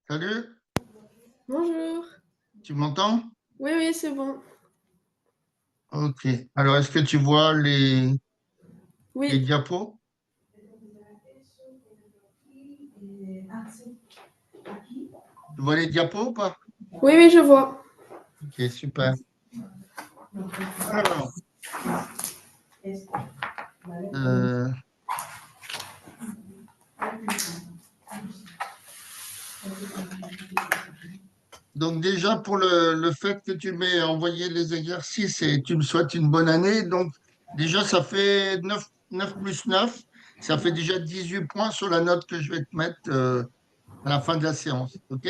Salut, Bonjour. tu m'entends? Oui, oui, c'est bon. Ok. Alors, est-ce que tu vois les Oui, diapos? Tu vois les diapos ou pas? oui, oui, je vois. Ok, super. Alors, euh, donc déjà pour le fait que tu m'aies envoyé les exercices et tu me souhaites une bonne année, donc déjà ça fait 9 plus 9, ça fait déjà 18 points sur la note que je vais te mettre à la fin de la séance. Ok?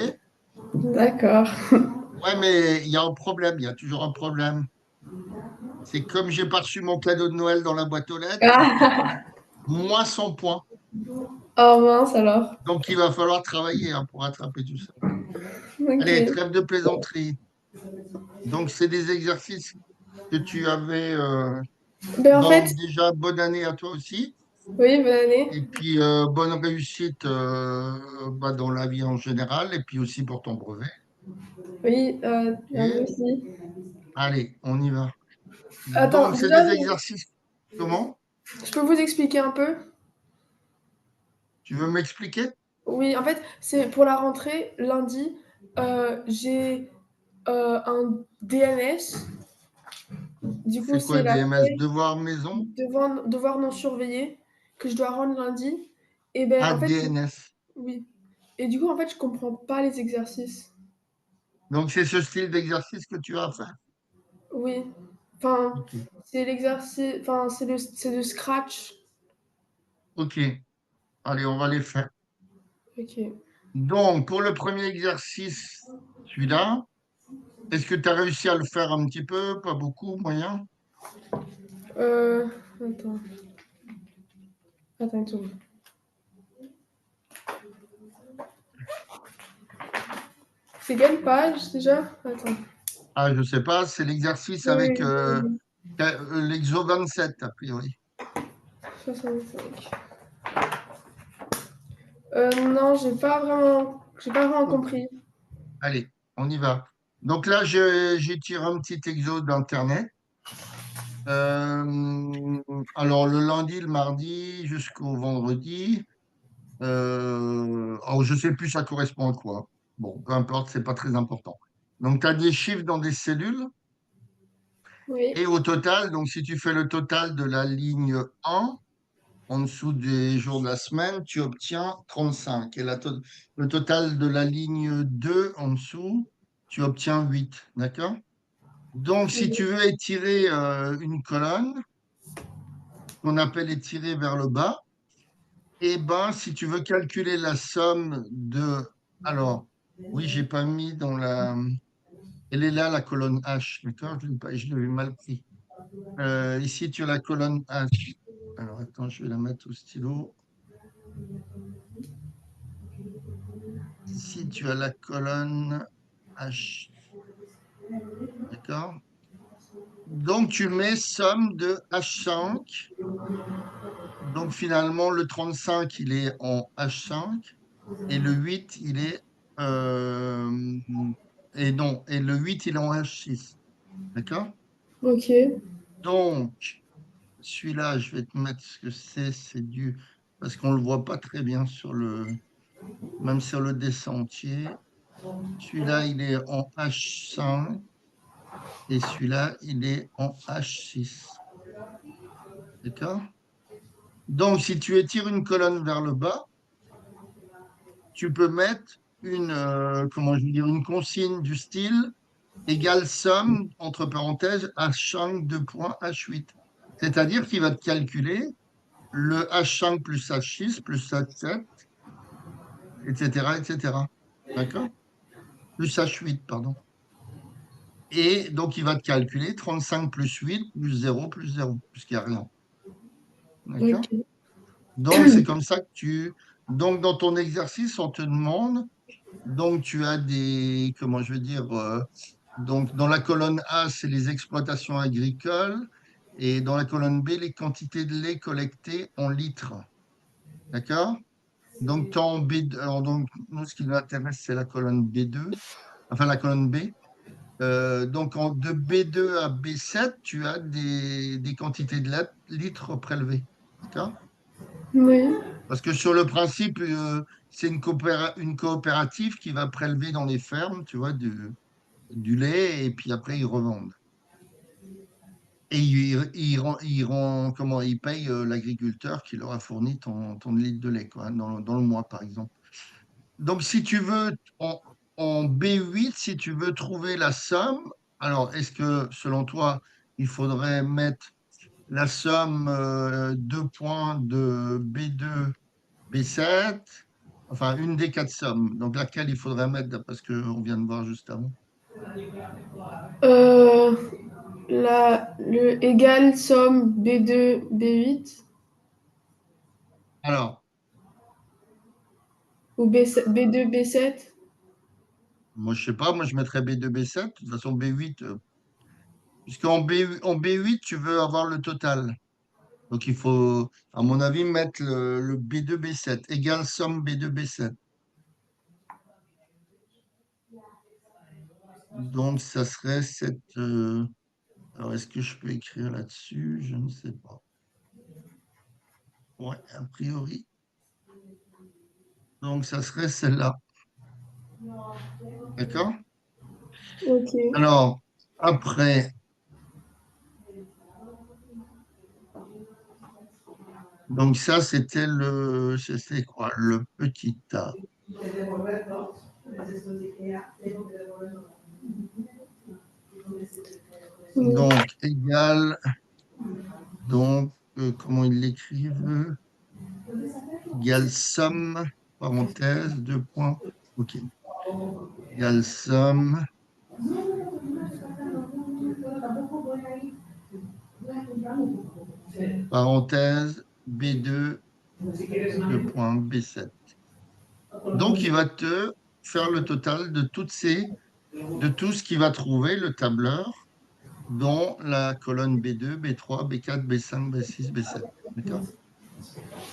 D'accord. Ouais, mais il y a un problème, il y a toujours un problème. C'est comme j'ai pas reçu mon cadeau de Noël dans la boîte aux lettres, Ah, moins 100 points. oh mince alors. Donc, il va falloir travailler hein, pour rattraper tout ça. Allez, Ok. trêve de plaisanterie. Donc, c'est des exercices que tu avais. Ben en Donc, fait, déjà, bonne année à toi aussi. oui, bonne année. Et puis, bonne réussite bah, dans la vie en général. Et puis aussi pour ton brevet. Oui, à vous Et aussi. allez, on y va. Attends, Donc, c'est déjà, des exercices. Comment? je peux vous expliquer un peu? Tu veux m'expliquer? Oui, en fait, c'est pour la rentrée, lundi, j'ai un DNS. Du coup, C'est quoi c'est la DMS? feuille Devoir maison? devoir non surveillé que je dois rendre lundi. Et ben, Ah, en fait, DNS. oui. Et du coup, en fait, je comprends pas les exercices. Donc, c'est ce style d'exercice que tu as à faire. Oui. Enfin, Ok. c'est l'exercice. Enfin, c'est le scratch. Ok. Allez, on va les faire. Ok. Donc, pour le premier exercice, celui-là, est-ce que tu as réussi à le faire un petit peu, pas beaucoup, moyen? Euh, attends. Attends une seconde. C'est quelle page déjà? Attends. Ah, je sais pas, c'est l'exercice Oui, avec oui, oui. l'Exo 27, a priori. 65. Non, j'ai pas vraiment Ok, compris. allez, on y va. Donc là, j'ai tiré un petit exo d'Internet. Alors, le lundi, le mardi, jusqu'au vendredi. Alors, je sais plus, ça correspond à quoi. Bon, peu importe, c'est pas très important. Donc, tu as des chiffres dans des cellules. Oui. Et au total, donc si tu fais le total de la ligne 1, en dessous des jours de la semaine, tu obtiens 35. Et le total de la ligne 2, en dessous, tu obtiens 8. D'accord? Donc, si tu Mhm. veux étirer une colonne, qu'on appelle étirer vers le bas, eh ben, si tu veux calculer la somme de... Alors, oui, j'ai pas mis dans la... Elle est là, la colonne H, d'accord? Je l'ai mal pris. Ici, tu as la colonne H. Alors, attends, je vais la mettre au stylo. Ici, tu as la colonne H. D'accord? Donc, tu mets somme de H5. Donc, finalement, le 35, il est en H5. Et le 8, il est. euh, et non, et le 8, il est en H6. D'accord? Ok. Donc, celui-là, je vais te mettre ce que c'est. C'est du. Parce qu'on ne le voit pas très bien même sur le dessin entier. Celui-là, il est en H5 et celui-là, il est en H6. D'accord? Donc, si tu étires une colonne vers le bas, tu peux mettre comment je veux dire, une consigne du style égale somme, entre parenthèses, H5 de point H8. C'est-à-dire qu'il va te calculer le H5 plus H6 plus H7, etc., etc. D'accord? Plus H8, pardon. Et donc, il va te calculer 35 plus 8 plus 0, puisqu'il n'y a rien. D'accord? Ok. Donc, c'est comme ça que tu... Donc, dans ton exercice, on te demande, donc tu as des, comment je veux dire, donc dans la colonne A, c'est les exploitations agricoles, et dans la colonne B, les quantités de lait collectées en litres. D'accord? Donc, donc, nous, ce qui nous intéresse, c'est la colonne B2, enfin la colonne B. Donc, de B2 à B7, tu as des quantités de litres prélevées. D'accord? Oui. Parce que sur le principe, c'est une coopérative qui va prélever dans les fermes, tu vois, du lait, et puis après, ils revendent. Et comment, ils payent l'agriculteur qui leur a fourni ton litre de lait, quoi, dans le mois, par exemple. Donc, si tu veux, en B8, si tu veux trouver la somme, alors est-ce que, selon toi, il faudrait mettre la somme 2 points de B2, B7, enfin, une des 4 sommes, donc laquelle il faudrait mettre, d'après ce qu'on vient de voir juste avant? Euh, le égal somme B2, B8 Alors, ou B2, B7. moi, je sais pas, moi, je mettrais B2, B7, de toute façon, B8, puisqu'en B8, tu veux avoir le total. Donc, il faut, à mon avis, mettre le B2, B7, égale somme B2, B7. Donc, ça serait cette. Alors, est-ce que je peux écrire là-dessus? Je ne sais pas. Ouais, a priori. Donc, ça serait celle-là. D'accord? Ok. Alors, après, donc ça, c'était quoi? Le petit A. Donc, égal, donc, comment ils l'écrivent? Égal somme, parenthèse, 2 points. OK. Égal somme, parenthèse, B2, 2 points, B7. Donc, il va te faire le total de tout ce qu'il va trouver, le tableur, dans la colonne B2, B3, B4, B5, B6, B7. D'accord?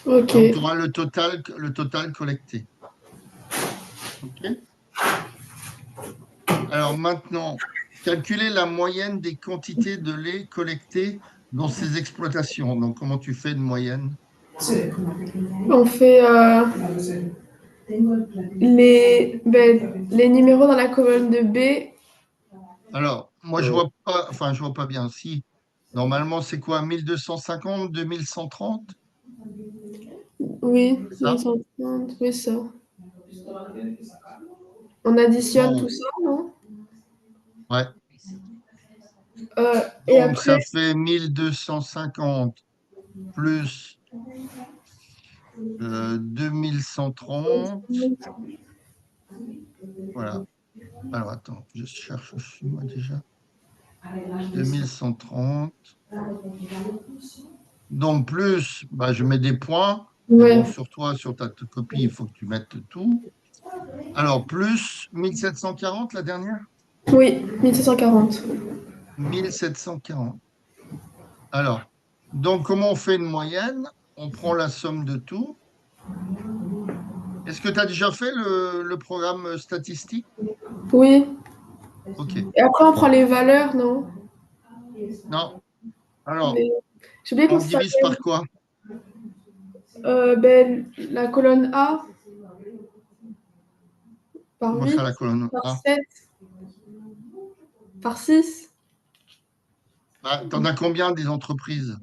Ok. Donc, tu auras le total collecté. OK? Alors maintenant, calculer la moyenne des quantités de lait collectées dans ces exploitations. Donc, comment tu fais une moyenne? On fait les numéros dans la colonne de B. Alors, moi, je vois pas, enfin, je vois pas bien. Si, normalement, c'est quoi? 1250, 2130? Oui, C'est ça? 1130, oui, ça. On additionne tout Bon, ça, non? ouais. Et Donc, après, ça fait 1250 plus 2130. Voilà. Alors, attends, je cherche aussi, moi, déjà. 2130. Donc, plus, bah, je mets des points. Mais bon, ouais, sur toi, sur ta copie, il faut que tu mettes tout. Alors, plus 1740, la dernière? oui, 1740. 1740. Alors, donc, comment on fait une moyenne? On prend la somme de tout. Est-ce que tu as déjà fait le programme statistique? Oui. OK. Et après, on prend les valeurs, non? Non. Alors, Les... J'ai oublié comment on ça divise s'appelle. par quoi? La colonne A par Comment ça, 8, la colonne par A? 7, par 6, Bah, tu en as combien des entreprises?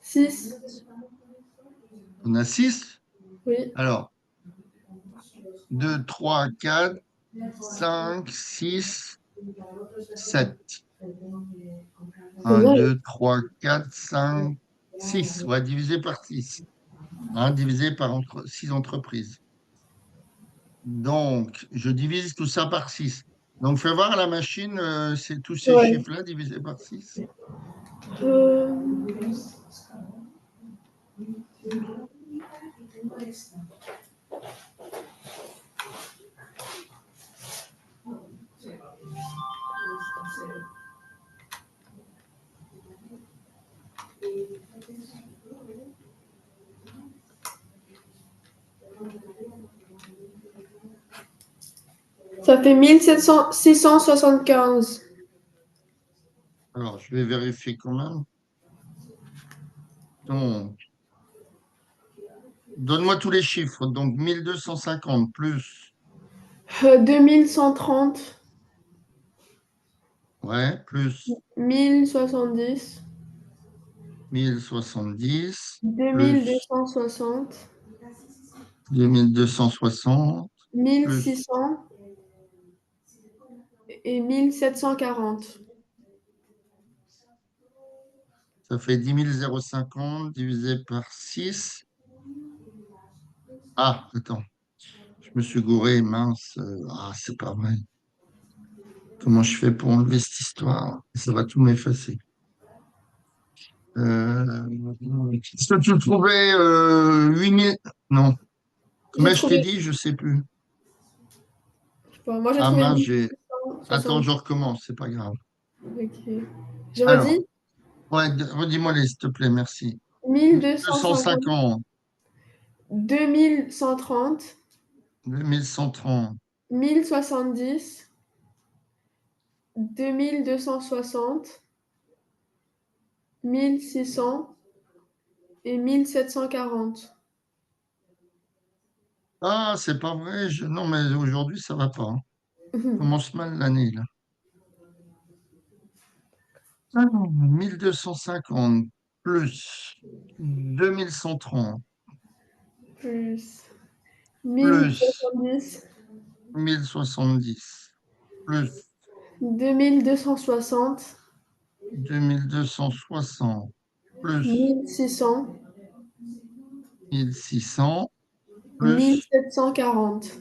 6, On a 6. oui. Alors, 2, 3, 4, 5, 6, 7. C'est 1, bien. 2, 3, 4, 5, 6. Ouais, divisé par 6. Divisé par 6 entreprises. Donc, je divise tout ça par 6. Donc, fais voir à la machine c'est tous ces Ouais. chiffres-là divisés par 6. Euh, Ça fait 675. Alors, je vais vérifier quand même. Donc, donne-moi tous les chiffres. Donc, 1250 plus, 2130. ouais, plus 1070. 1070, plus 2260. 2260, plus, 1600 et 1740. ça fait 10 050 divisé par 6. Ah, attends, je me suis gouré, mince. Ah, c'est pas vrai. Comment je fais pour enlever cette histoire? Ça va tout m'effacer. Est-ce que tu trouvais 8000? Non. J'ai Combien je t'ai trouvé, dit? Je sais plus. je sais pas, moi j'ai Ah trouvé mince, Attends, 1660. je recommence, c'est pas grave. Ok. Je Alors, redis, ouais, redis-moi les, s'il te plaît, merci. 1250, 250, 2130, 2130, 1070, 2260, 1600 et 1740. Ah, c'est pas vrai. Non, mais aujourd'hui, ça va pas, hein. Commence mal l'année, là. Ah non, 1250 plus 2130 Plus plus 1070, 1070 plus 2260, 2260 plus 1600, 1600 plus 1740.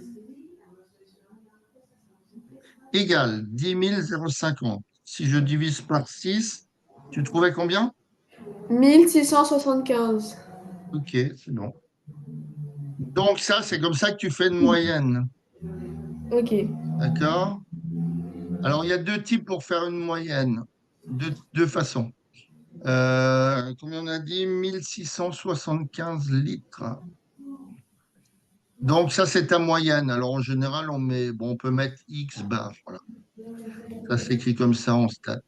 égale 10 050. Si je divise par 6, tu trouvais combien? 1675. Ok, c'est bon. Donc ça, c'est comme ça que tu fais une moyenne. Ok. D'accord? Alors, il y a deux types pour faire une moyenne. Deux façons. Combien on a dit? 1675 litres. Donc ça, c'est ta moyenne. Alors, en général, on peut mettre X bar. Voilà. Ça s'écrit comme ça en stats.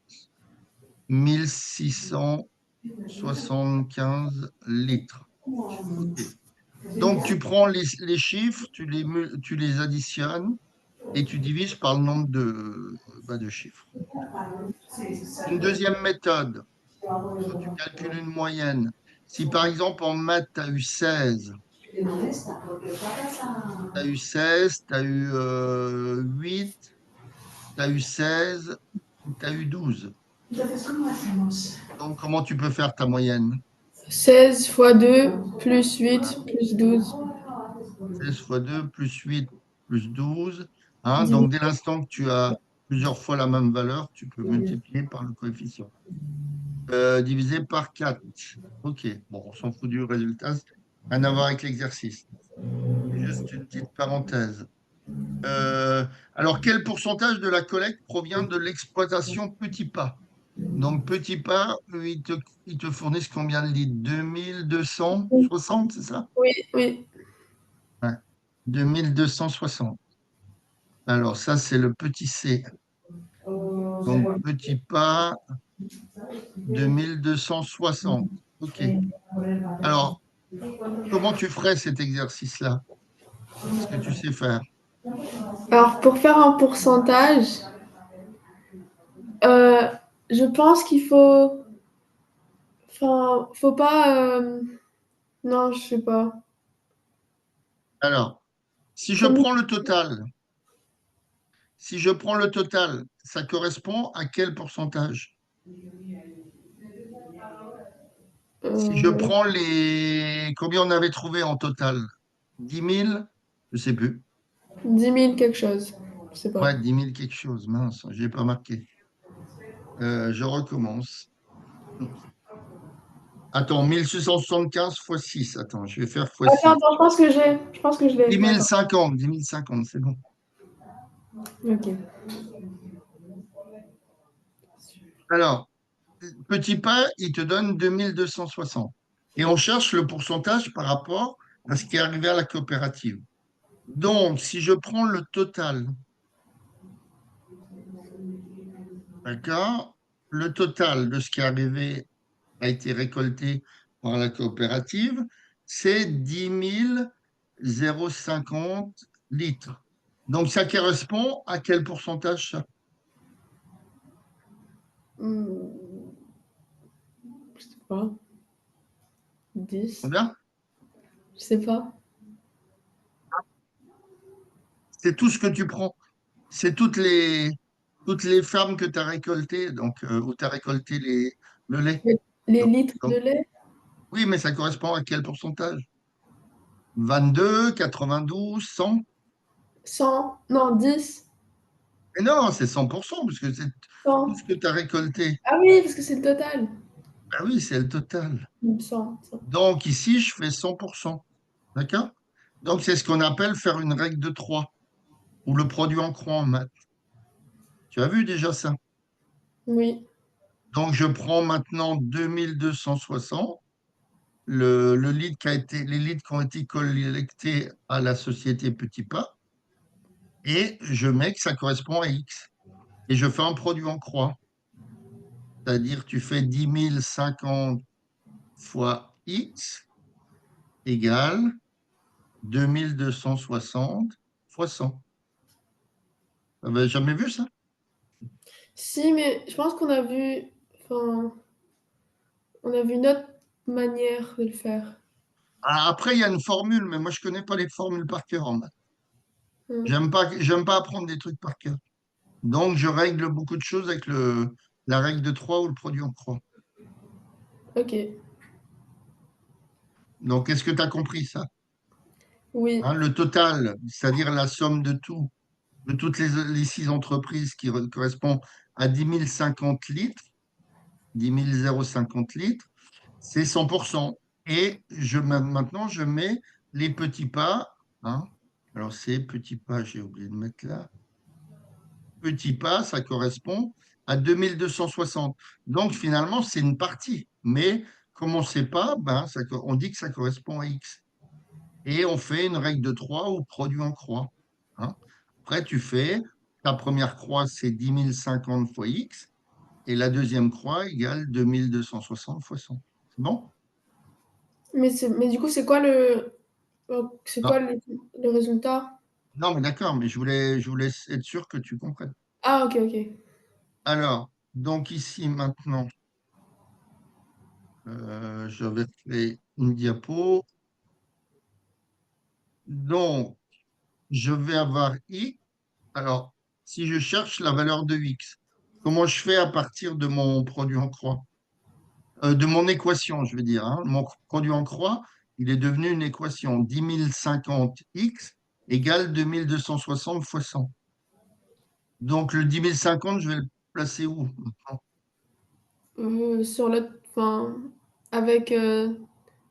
1675 litres. OK. Donc, tu prends les chiffres, tu les additionnes et tu divises par le nombre de chiffres. Une deuxième méthode, quand tu calcules une moyenne. Si par exemple en maths, tu as eu 16, tu as eu 16, tu as eu 8, tu as eu 16, ou tu as eu 12. Donc, comment tu peux faire ta moyenne? 16 fois 2 plus 8 plus 12. 16 fois 2 plus 8 plus 12. Hein, donc, dès Divisé. l'instant que tu as plusieurs fois la même valeur, tu peux multiplier par le coefficient. Divisé par 4. OK. Bon, on s'en fout du résultat. Rien à voir avec l'exercice. C'est juste une petite parenthèse. Alors, quel pourcentage de la collecte provient de l'exploitation Petit Pas? Donc, Petit Pas, eux, ils te fournissent combien de litres? 2260, c'est ça? Oui, oui. Ouais. 2260. Alors, ça, c'est le petit C. Donc, Petit Pas, 2260. OK. Alors, comment tu ferais cet exercice-là? Est-ce que tu sais faire? Alors, pour faire un pourcentage, euh, je pense qu'il faut. Enfin, faut pas. Non, je sais pas. Alors, si je Faut. prends le total, si je prends le total, ça correspond à quel pourcentage? Si je Euh, prends les... Combien on avait trouvé en total? 10 000? Je sais plus. 10 000 quelque chose. Je sais pas. Ouais, 10 000 quelque chose. Mince, je n'ai pas marqué. Je recommence. Attends, 1675 fois 6. Attends, je vais faire fois Attends, 6. attends, je pense que j'ai. Je pense que je l'ai. 10 Attends. 050, 10 050, c'est bon. Ok. Alors, petit pas, il te donne 2260. Et on cherche le pourcentage par rapport à ce qui est arrivé à la coopérative. Donc, si je prends le total D'accord? Le total de ce qui est arrivé a été récolté par la coopérative, c'est 10 050 litres. Donc, ça correspond à quel pourcentage ça? Hmm, je sais pas. 10. Combien? Je sais pas. C'est tout ce que tu prends. C'est toutes les fermes que tu as récoltées, donc, où tu as récolté le lait. Les Donc, litres de donc, lait? oui, mais ça correspond à quel pourcentage? 22, 92, 100? 100? Non, 10. Mais non, c'est 100%, parce que c'est tout 100. ce que tu as récolté. Ah oui, parce que c'est le total. Ah oui, c'est le total. 100. 100. Donc ici, je fais 100%. D'accord? Donc c'est ce qu'on appelle faire une règle de 3 ou le produit en croix en maths. Tu as vu déjà ça? Oui. Donc je prends maintenant 2260, le litre qui a été, les litres qui ont été collectés à la société Petit Pas, et je mets que ça correspond à X. Et je fais un produit en croix. C'est-à-dire tu fais 10 050 fois X égale 2260 fois 100. Tu n'avais jamais vu ça? Si, mais je pense qu'on a vu. Enfin, on a vu une autre manière de le faire. Ah, après, il y a une formule, mais moi, je connais pas les formules par cœur en maths. Hmm. J'aime pas apprendre des trucs par cœur. Donc, je règle beaucoup de choses avec la règle de 3 ou le produit en croix. Ok. Donc, est-ce que tu as compris ça? Oui. Hein, le total, c'est-à-dire la somme de tout, de toutes les 6 entreprises qui correspond à 10 050 litres, 10 050 litres, c'est 100%. Et maintenant, je mets les petits pas. Hein. Alors, ces petits pas, j'ai oublié de mettre là. Petits pas, ça correspond à 2260. Donc, finalement, c'est une partie. Mais comme on ne sait pas, ben, on dit que ça correspond à X. Et on fait une règle de 3 ou produit en croix. Hein. Après, tu fais, ta première croix, c'est 10 050 fois X. Et la deuxième croix égale 2260 fois 100. C'est bon? Mais du coup, c'est quoi Ah, le résultat? non, mais d'accord, mais je voulais être sûr que tu comprennes. Ah, ok, ok. Alors, donc ici, maintenant, je vais créer une diapo. Donc, je vais avoir X. Alors, si je cherche la valeur de X, comment je fais à partir de mon produit en croix? De mon équation, je veux dire. Hein. Mon produit en croix, il est devenu une équation. 10 050 X égale 2260 fois 100. Donc, le 10 050, je vais le placer où maintenant? Sur l'autre. Enfin, avec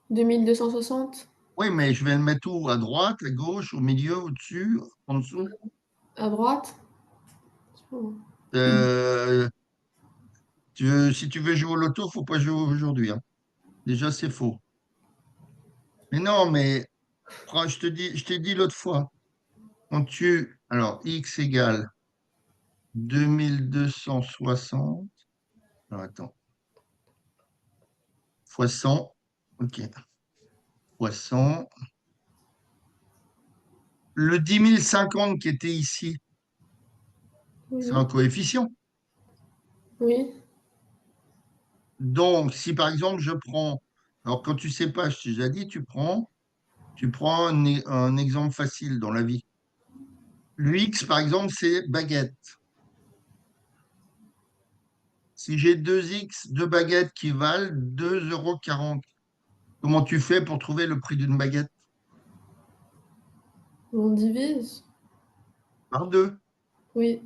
2260 Oui, mais je vais le mettre où? À droite, à gauche, au milieu, au-dessus, en dessous? à droite. Euh, si tu veux jouer au loto, faut pas jouer aujourd'hui. Hein. Déjà, c'est faux. Mais non, mais je t'ai dit l'autre fois, quand alors, x égale 2260, alors attends, fois 100, ok, fois 100. Le 10 050 qui était ici, c'est un Oui. coefficient. Oui. Donc, si par exemple, alors quand tu sais pas, je t'ai déjà dit, tu prends un exemple facile dans la vie. Le X, par exemple, c'est baguette. Si j'ai deux X, deux baguettes qui valent 2,40 €, comment tu fais pour trouver le prix d'une baguette? On divise. Par deux. Oui.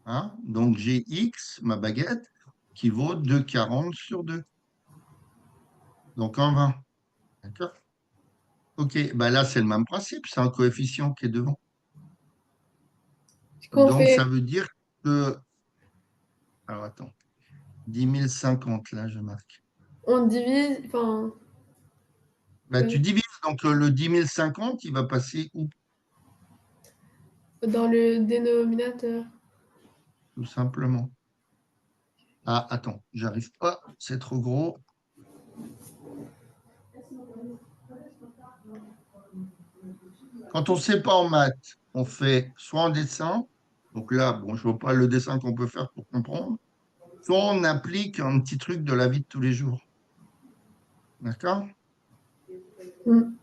Hein? Donc j'ai X, ma baguette, qui vaut 2,40 sur 2. Donc un 20. D'accord? Ok, bah là c'est le même principe, c'est un coefficient qui est devant. Du coup, on Donc fait. ça veut dire que. Alors attends, 10 050 là je marque. On divise. Enfin. Bah, tu Ouais. divises, donc le 10 050, il va passer où? Dans le dénominateur. Tout simplement. Ah, attends, j'arrive pas, c'est trop gros. Quand on ne sait pas en maths, on fait soit en dessin, donc là, bon, je ne vois pas le dessin qu'on peut faire pour comprendre, soit on applique un petit truc de la vie de tous les jours. D'accord? Mm.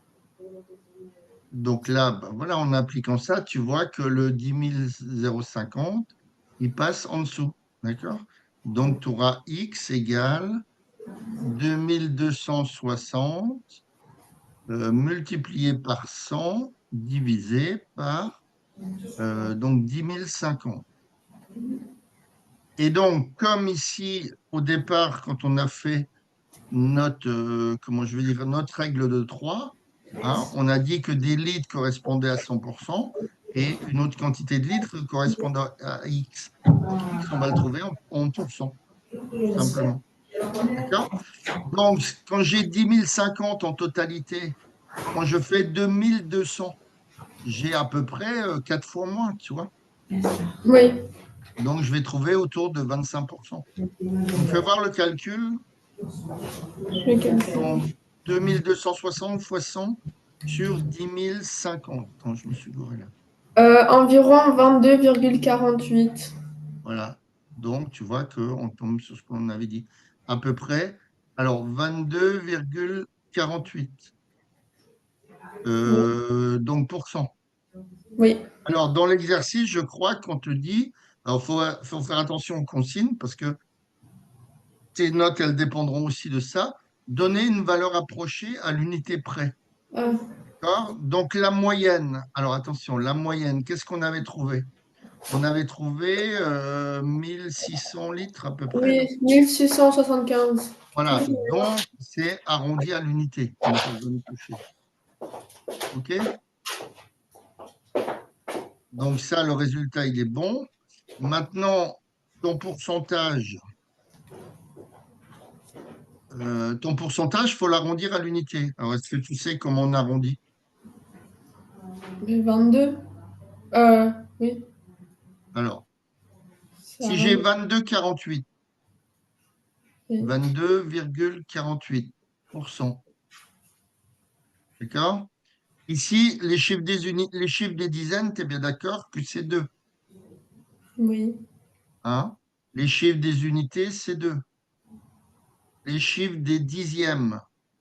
Donc là, ben voilà, en appliquant ça, tu vois que le 10 050, il passe en dessous. D'accord? Donc, tu auras x égale 2260 multiplié par 100 divisé par donc 10 050. Et donc, comme ici, au départ, quand on a fait notre, comment je vais dire, notre règle de 3, hein, on a dit que des litres correspondaient à 100% et une autre quantité de litres correspondait à X. Donc, X, on va le trouver en pourcent, tout simplement. D'accord? Donc, quand j'ai 10 050 en totalité, quand je fais 2200, j'ai à peu près 4 fois moins, tu vois. Oui, Donc, je vais trouver autour de 25%. Donc, fais voir le calcul. je vais calculer. Donc, 2260 fois 100 sur 10 050. Attends, je me suis gouré là. Environ 22,48. Voilà. Donc, tu vois qu'on tombe sur ce qu'on avait dit. À peu près. Alors, 22,48. Oui. Donc, pour cent. Oui. Alors, dans l'exercice, je crois qu'on te dit, alors, faut faire attention aux consignes parce que tes notes, elles dépendront aussi de ça. Donner une valeur approchée à l'unité près. Ah, D'accord? Donc, la moyenne. Alors, attention, la moyenne, qu'est-ce qu'on avait trouvé? On avait trouvé 1600 litres à peu près, non? oui, 1675. Voilà, donc c'est arrondi à l'unité. On n'a pas besoin de toucher. OK? Donc ça, le résultat, il est bon. Maintenant, ton pourcentage, il faut l'arrondir à l'unité. Alors, est-ce que tu sais comment on arrondit? 22. Oui, Alors, ça si j'ai rend. 22,48, Oui. 22,48%, d'accord? Ici, les chiffres des dizaines, tu es bien d'accord que c'est 2. Oui. Hein? Les chiffres des unités, c'est 2. Les chiffres des dixièmes,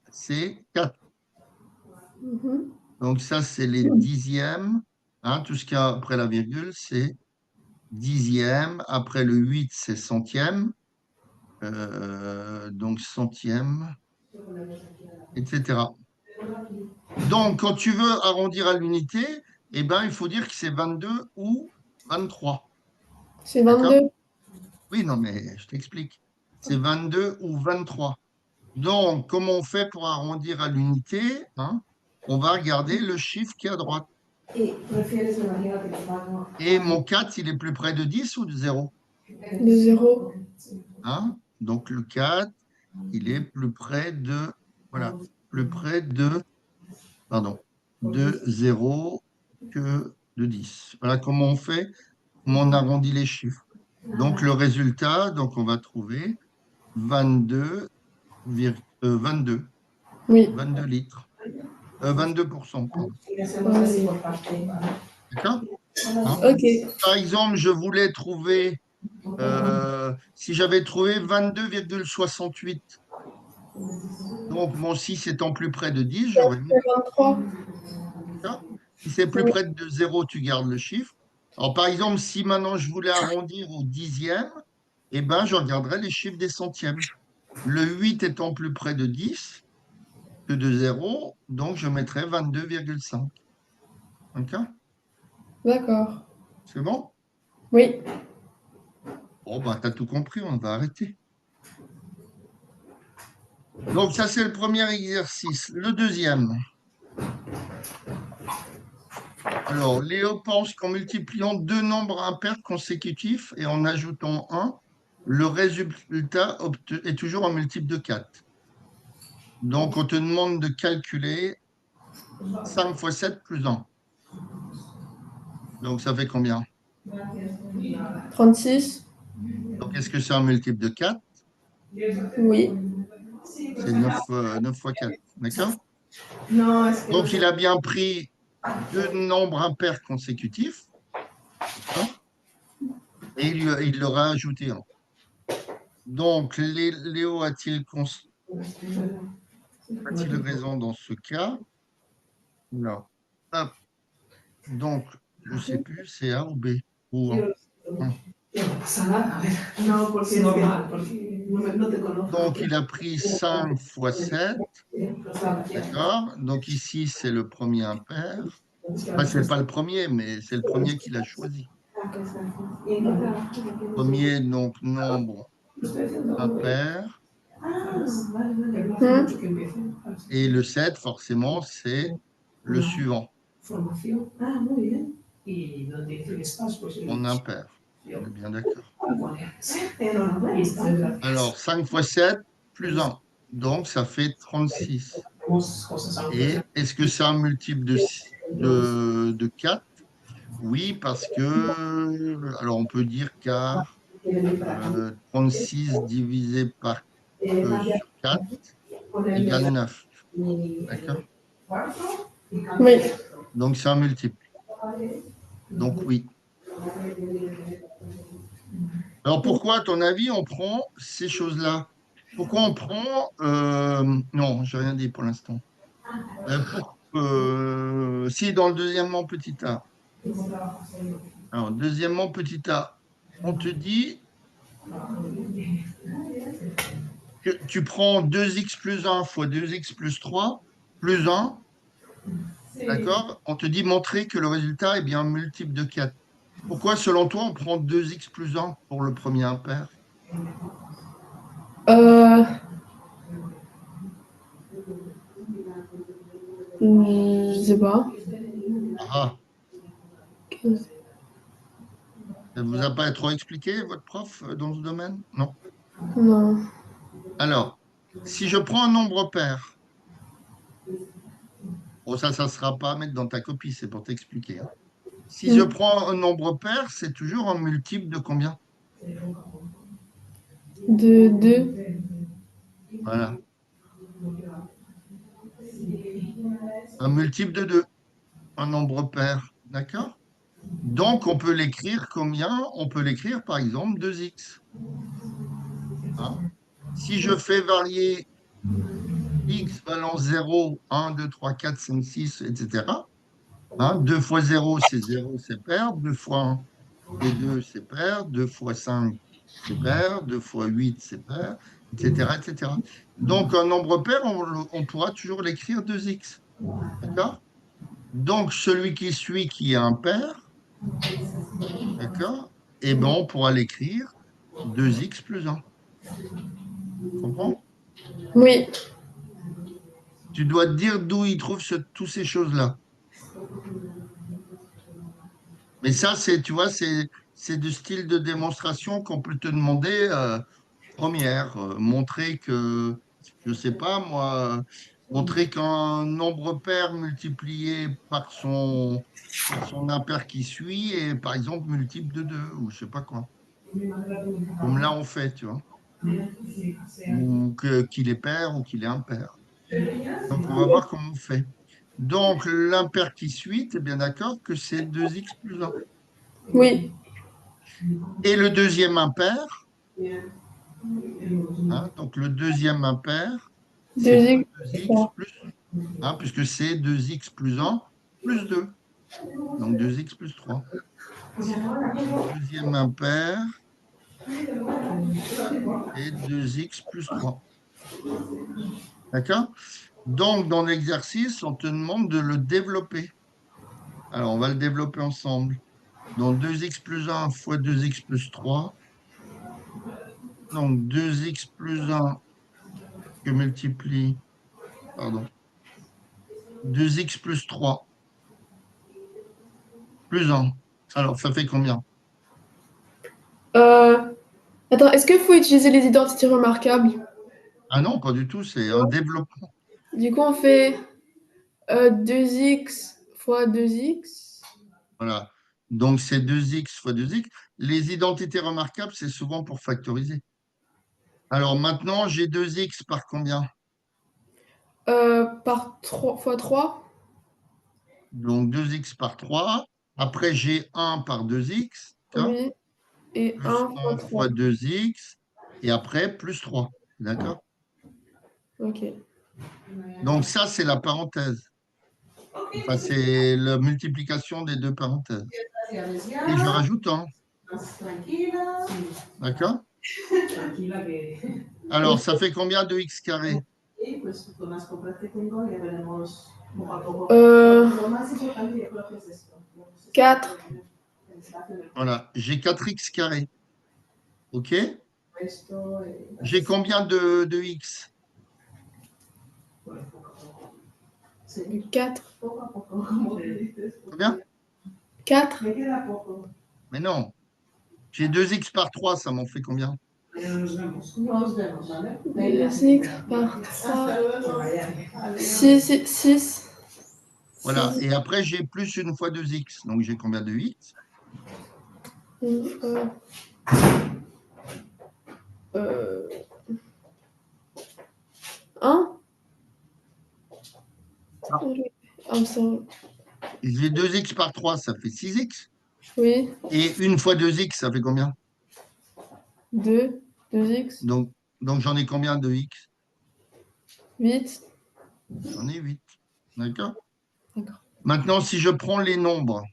c'est 4. Mhm. Donc ça, c'est les dixièmes. Hein, tout ce qu'il y a après la virgule, c'est dixième. Après le 8, c'est centième. Donc centième, etc. Donc, quand tu veux arrondir à l'unité, eh ben, il faut dire que c'est 22 ou 23. C'est D'accord? 22. Oui, non, mais je t'explique. C'est 22 ou 23. Donc, comment on fait pour arrondir à l'unité, hein? On va regarder le chiffre qui est à droite. Et mon 4, il est plus près de 10 ou de 0? De 0. Hein? Donc, le 4, il est plus près de, voilà, plus près de, pardon, de 0 que de 10. Voilà comment on fait, comment on arrondit les chiffres. Donc, le résultat, donc on va trouver 22, 22, Oui. 22 litres. 22%, pardon. D'accord? Hein? Ok. Par exemple, je voulais trouver, si j'avais trouvé 22,68, donc mon 6 étant plus près de 10, j'aurais mis 23. ça. Si c'est plus près de 0, tu gardes le chiffre. Alors, par exemple, si maintenant je voulais arrondir au dixième, eh ben, je regarderais les chiffres des centièmes. Le 8 étant plus près de 10 que de 0, donc je mettrais 22,5. D'accord? D'accord. C'est bon? Oui. Bon, bah, tu as tout compris, on va arrêter. Donc, ça, c'est le premier exercice. Le deuxième. Alors, Léo pense qu'en multipliant deux nombres impairs consécutifs et en ajoutant un, le résultat est toujours un multiple de 4. Donc, on te demande de calculer 5 fois 7 plus 1. Donc, ça fait combien? 36. Donc, est-ce que c'est un multiple de 4? Oui. C'est 9 fois 4. D'accord? Non, est-ce que Donc, il a bien pris deux nombres impairs consécutifs, d'accord? Et il leur a ajouté un. Donc, Léo a-t-il raison dans ce cas? Non. Hop. Donc, je ne sais plus, c'est A ou B ou A. No, porque es normal, porque no te conozco. Donc, il a pris 5 fois 7, d'accord? Donc, ici, c'est le premier impair. Enfin, ce n'est pas le premier, mais c'est le premier qu'il a choisi. Premier, donc, nombre impair. Et le 7, forcément, c'est le suivant, en impair. On est bien d'accord. Alors, 5 fois 7, plus 1. Donc, ça fait 36. Et est-ce que c'est un multiple de 4? Oui, parce que, alors on peut dire car 36 divisé par sur 4 égale 9. D'accord? Oui. Donc, c'est un multiple. Donc, oui. Alors, pourquoi, à ton avis, on prend ces choses-là? Pourquoi on prend... non, je n'ai rien dit pour l'instant. Si, dans le deuxièmement petit a. Alors, deuxièmement petit a, on te dit que tu prends 2x plus 1 fois 2x plus 3 plus 1. D'accord? On te dit montrer que le résultat est bien un multiple de 4. Pourquoi, selon toi, on prend 2x plus 1 pour le premier impair? Je sais pas. Ah, ça ne vous a pas trop expliqué, votre prof, dans ce domaine? Non. Non. Alors, si je prends un nombre pair, bon, ça ne sera pas à mettre dans ta copie, c'est pour t'expliquer, hein. Si je prends un nombre pair, c'est toujours un multiple de combien? De 2. Voilà. Un multiple de 2, un nombre pair. D'accord? Donc, on peut l'écrire combien? On peut l'écrire, par exemple, 2x. Hein? Si je fais varier x valant 0, 1, 2, 3, 4, 5, 6, etc. Hein, 2 fois 0, c'est 0, c'est pair. 2 fois 1, c'est 2, c'est pair. 2 fois 5, c'est pair. 2 fois 8, c'est pair, etc., etc. Donc, un nombre pair, on pourra toujours l'écrire 2x. D'accord? Donc, celui qui suit, qui est un pair, d'accord? Eh bien, on pourra l'écrire 2x plus 1. Tu comprends? Oui. Tu dois te dire d'où il trouve toutes ces choses-là. Mais ça, tu vois, c'est du style de démonstration qu'on peut te demander première. Montrer que, je ne sais pas moi, montrer qu'un nombre pair multiplié par son impair qui suit est, par exemple, multiple de 2 ou je ne sais pas quoi. Comme là, on fait, tu vois. Ou qu'il est pair ou qu'il est impair. Donc, on va voir comment on fait. Donc, l'impair qui suit, tu es bien d'accord que c'est 2x plus 1. Oui. Et le deuxième impair, hein, donc le deuxième impair, c'est bien 2x. 2x plus, hein, puisque c'est 2x plus 1 plus 2. Donc 2x plus 3. Deuxième impair est 2x plus 3. D'accord? Donc, dans l'exercice, on te demande de le développer. Alors, on va le développer ensemble. Donc, 2x plus 1 fois 2x plus 3. Donc, 2x plus 1 que multiplie, pardon, 2x plus 3 plus 1. Alors, ça fait combien? Attends, est-ce qu'il faut utiliser les identités remarquables? Ah non, pas du tout, c'est un développement. Du coup, on fait 2x fois 2x. Voilà. Donc, c'est 2x fois 2x. les identités remarquables, c'est souvent pour factoriser. Alors maintenant, j'ai 2x par combien? Par 3 fois 3. Donc 2x par 3. Après, j'ai 1 par 2x, Oui. Et plus 1 fois 1 3. fois 2x, et après, plus 3. D'accord? Ok. Donc ça, c'est la parenthèse. Enfin, c'est la multiplication des deux parenthèses. Et je rajoute 1. D'accord? Alors, ça fait combien de x carré? Euh, 4. Voilà, j'ai 4x carré. OK? J'ai combien de x? 4. Combien? 4. Mais non. J'ai 2x par 3, ça m'en fait combien? 2x par 3. 6. Voilà. Et après, j'ai plus une fois 2x. Donc, j'ai combien de x? Une fois. 1. Ah. J'ai 2x par 3, ça fait 6x. Oui. Et une fois 2x, ça fait combien? 2. 2x. Donc j'en ai combien de x? 8. J'en ai 8. D'accord? D'accord. Maintenant, si je prends les nombres,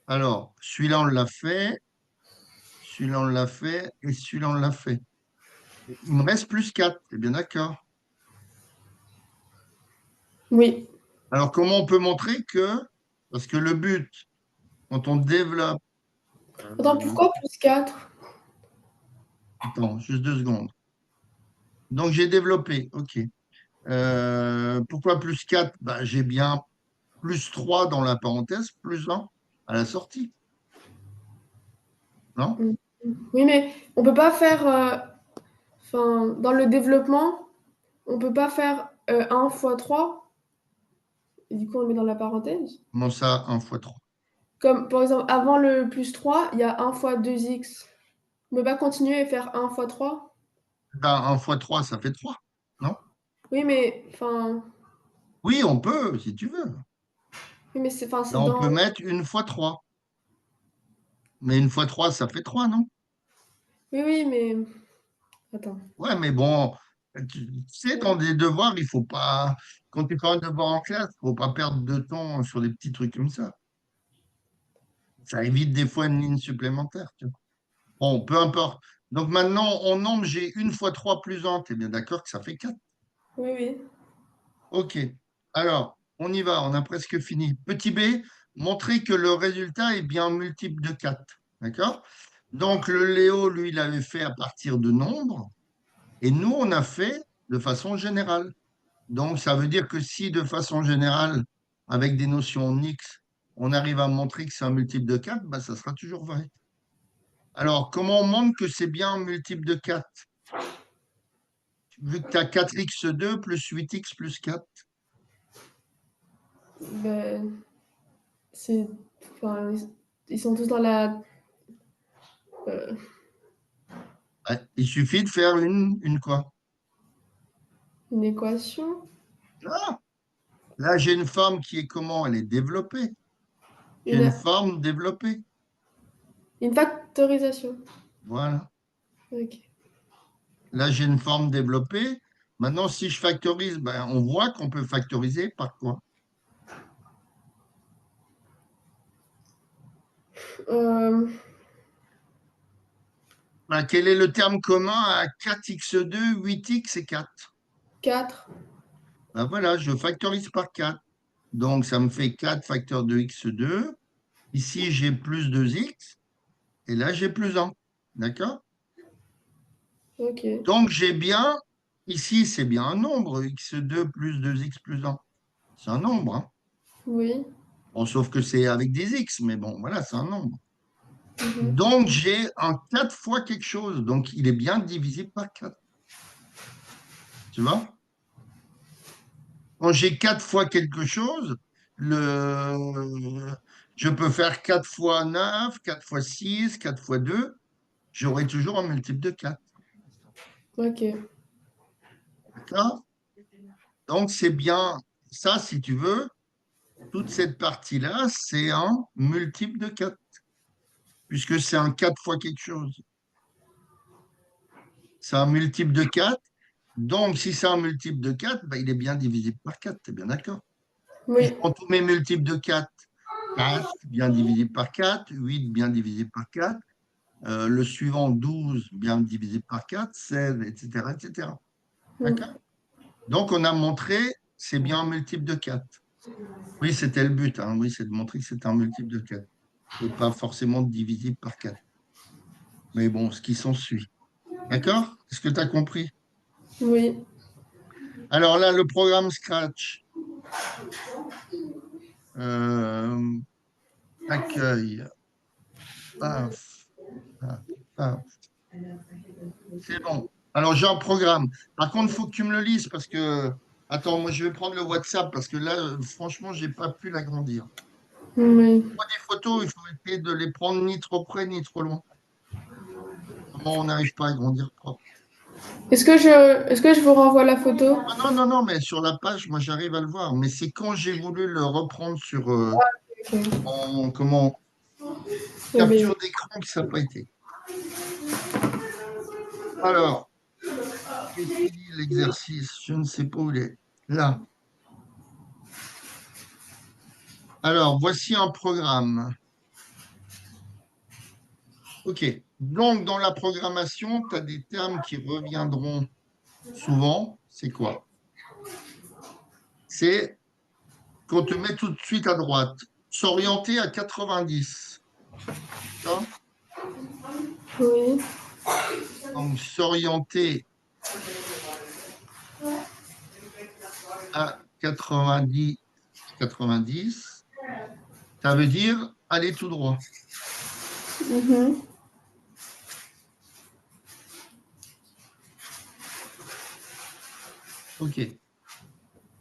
alors, celui-là, on l'a fait, celui-là, on l'a fait, et celui-là, on l'a fait. Il me reste plus 4, c'est bien d'accord. Oui. Alors, comment on peut montrer que, parce que le but, quand on développe, Attends, pourquoi plus 4? attends, juste 2 secondes. Donc, j'ai développé, OK. Pourquoi plus 4? Bah, j'ai bien plus 3 dans la parenthèse, plus 1 à la sortie. Non? Oui, mais on peut pas faire. Dans le développement, on peut pas faire 1 fois 3. Et du coup, on le met dans la parenthèse. Comment ça, 1 fois 3? Comme par exemple, avant le plus 3, il y a 1 fois 2x. On peut pas continuer et faire 1 fois 3. Ben, 1 fois 3, ça fait 3, non? Oui, mais Oui, on peut, si tu veux. oui, mais c'est Là, on peut dans. mettre 1 fois 3. Mais 1 fois 3, ça fait 3, non? Oui, oui, mais attends. Ouais, mais bon, tu sais, dans des devoirs, il faut pas. Quand tu fais un devoir en classe, il ne faut pas perdre de temps sur des petits trucs comme ça. Ça évite des fois une ligne supplémentaire, tu vois. Bon, peu importe. Donc maintenant, en nombre, j'ai 1 fois 3 plus 1. Tu es bien d'accord que ça fait 4. Oui, oui. OK. Alors, on y va, on a presque fini. Petit b, montrer que le résultat est bien multiple de 4. D'accord? Donc, le Léo, lui, il avait fait à partir de nombres, et nous, on a fait de façon générale. Donc, ça veut dire que si, de façon générale, avec des notions en X, on arrive à montrer que c'est un multiple de 4, bah, ça sera toujours vrai. Alors, comment on montre que c'est bien un multiple de 4? Vu que tu as 4x2 plus 8x plus 4. Ben, c'est. Ils sont tous dans la. euh, Il suffit de faire une quoi? une équation. Ah, là, j'ai une forme qui est comment? Elle est développée. J'ai une Une, forme développée. une factorisation. Voilà. Ok. Là, j'ai une forme développée. Maintenant, si je factorise, ben, on voit qu'on peut factoriser par quoi? Euh, Ben, quel est le terme commun à 4x2, 8x et 4? 4. Ben, voilà, je factorise par 4. Donc, ça me fait 4 facteur de x2. Ici, j'ai plus 2x. Et là, j'ai plus 1. D'accord? Ok. Donc, j'ai bien, ici, c'est bien un nombre, x2 plus 2x plus 1. C'est un nombre, hein. Oui. Bon, sauf que c'est avec des x, mais bon, voilà, c'est un nombre. Mhm. Donc, j'ai un 4 fois quelque chose. Donc, il est bien divisible par 4. Tu vois? Quand j'ai 4 fois quelque chose, le, Je peux faire 4 fois 9, 4 fois 6, 4 fois 2. J'aurai toujours un multiple de 4. Ok. D'accord? Donc, c'est bien ça, si tu veux. Toute cette partie-là, c'est un multiple de 4, puisque c'est un 4 fois quelque chose. C'est un multiple de 4. Donc, si c'est un multiple de 4, ben, il est bien divisible par 4. Tu es bien d'accord? Si je Oui. prends tous mes multiples de 4, 4 bien divisible par 4, 8 bien divisible par 4, le suivant 12 bien divisible par 4, 16, etc., etc. D'accord? Donc, on a montré, c'est bien un multiple de 4. Oui, c'était le but, hein. Oui, c'est de montrer que c'est un multiple de 4 et pas forcément divisible par 4. Mais bon, ce qui s'ensuit. D'accord? Est-ce que tu as compris? Oui. Alors là, le programme Scratch, euh, accueil, paf, paf, paf. C'est bon. Alors, j'ai un programme. Par contre, il faut que tu me le lises parce que. Attends, moi, je vais prendre le WhatsApp parce que là, franchement, je n'ai pas pu l'agrandir. Oui. Moi, des photos, il faut essayer de les prendre ni trop près ni trop loin. Comment on n'arrive pas à agrandir propre. Est-ce que je vous renvoie la photo? Ah non, non, non, mais sur la page, moi, j'arrive à le voir. Mais c'est quand j'ai voulu le reprendre sur Ok. comment, Oui. capture d'écran que ça n'a pas été. Alors, est-il l'exercice? Je ne sais pas où il est. Là. Alors, voici un programme. OK. Donc, dans la programmation, tu as des termes qui reviendront souvent. C'est quoi? C'est qu'on te met tout de suite à droite. S'orienter à 90. D'accord. Oui. Donc, s'orienter à 90, 90, ça veut dire aller tout droit. Mhm. OK.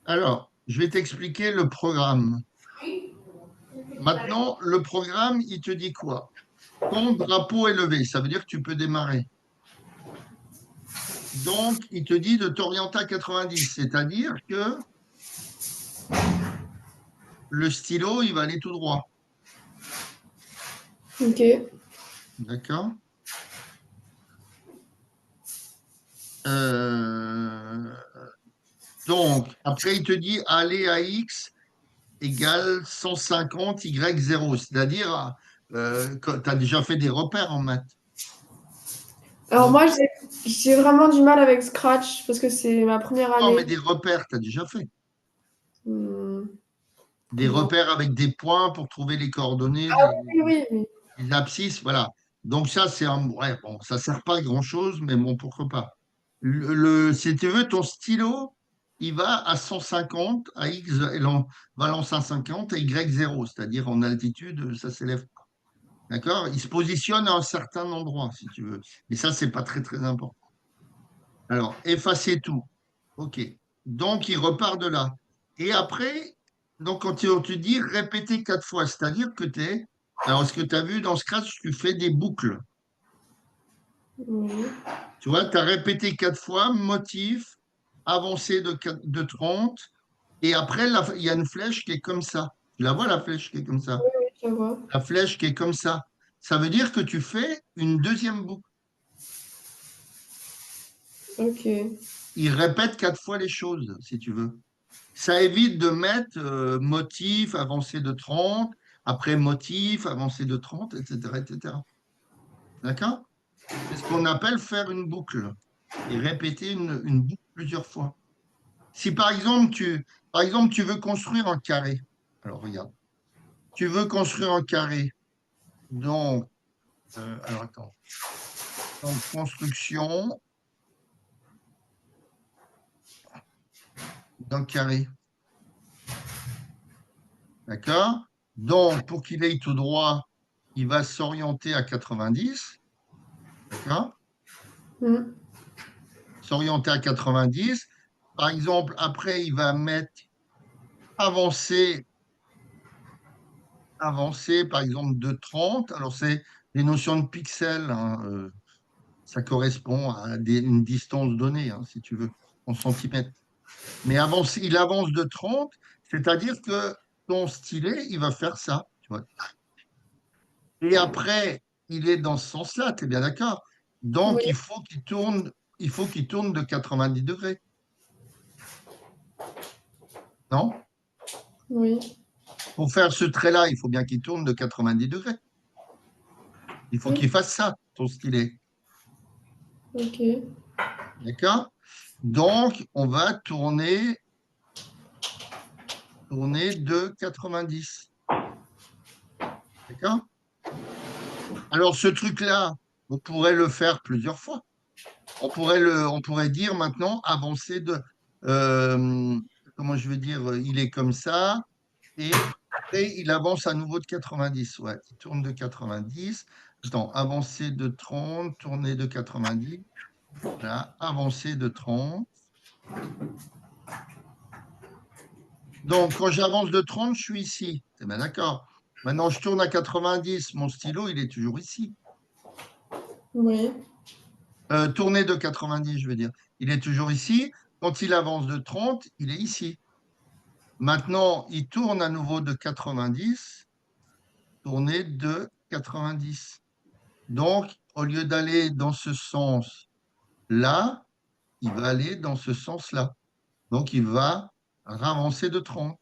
Alors, je vais t'expliquer le programme. Maintenant, le programme, il te dit quoi? Ton drapeau est levé, ça veut dire que tu peux démarrer. Donc, il te dit de t'orienter à 90, c'est-à-dire que le stylo, il va aller tout droit. Ok. D'accord? Donc, après, il te dit aller à X égale 150 Y 0, c'est-à-dire que tu as déjà fait des repères en maths. Alors Donc, moi, j'ai vraiment du mal avec Scratch parce que c'est ma première non, mais année. des repères, tu as déjà fait. Hmm. Des Non. repères avec des points pour trouver les coordonnées, Oui, oui, oui. les abscisses, voilà. Donc ça, c'est un... Ouais, bon, ça sert pas à grand-chose, mais bon, pourquoi pas. Si tu veux, ton stylo, il va à 150, à X, il va en 150, à Y 0, c'est-à-dire en altitude, ça s'élève pas. D'accord? Il se positionne à un certain endroit, si tu veux. Mais ça, c'est pas très, très important. Alors, effacer tout. OK. Donc, il repart de là. Et après, donc, quand on te dit répéter 4 fois, c'est-à-dire que tu es. Alors, ce que tu as vu dans Scratch, tu fais des boucles. Oui. Tu vois, tu as répété 4 fois, motif, avancé de 30. Et après, il y a une flèche qui est comme ça. Tu la vois, la flèche qui est comme ça? Oui, je vois. La flèche qui est comme ça. Ça veut dire que tu fais une deuxième boucle. Ok. Il répète 4 fois les choses, si tu veux. Ça évite de mettre motif, avancé de 30, après motif, avancé de 30, etc., etc. D'accord? C'est ce qu'on appelle faire une boucle et répéter une boucle plusieurs fois. Si par exemple, tu veux construire un carré, alors regarde, tu veux construire un carré, donc, alors attends, donc construction d'un carré, d'accord? Donc, pour qu'il aille tout droit, il va s'orienter à 90, d'accord? Hmm. S'orienter à 90. Par exemple, après, il va mettre avancer avancer, par exemple, de 30. Alors, c'est des notions de pixels, hein, ça correspond à une distance donnée, hein, si tu veux, en centimètres. Mais il avance de 30, c'est-à-dire que ton stylet, il va faire ça. Tu vois. Et après, il est dans ce sens-là, tu es bien d'accord? Oui, Donc, il faut qu'il tourne de 90 degrés, non? oui, Pour faire ce trait-là, il faut bien qu'il tourne de 90 degrés. Il faut qu'il oui, fasse ça, ton stylet. ok, D'accord? Donc, on va tourner de 90. D'accord? Alors, ce truc-là, on pourrait le faire plusieurs fois. On pourrait dire maintenant avancer euh, comment je vais dire, il est comme ça, et après, il avance à nouveau de 90. Ouais, il tourne de 90. Attends, avancer de 30, tourner de 90. Voilà, avancer de 30. Donc, quand j'avance de 30, je suis ici. C'est bien d'accord. Maintenant, je tourne à 90. Mon stylo, il est toujours ici. oui, Tourner de 90, je veux dire. Il est toujours ici. Quand il avance de 30, il est ici. Maintenant, il tourne à nouveau de 90. Tourner de 90. Donc, au lieu d'aller dans ce sens-là, il va aller dans ce sens-là. Donc, il va avancer de 30.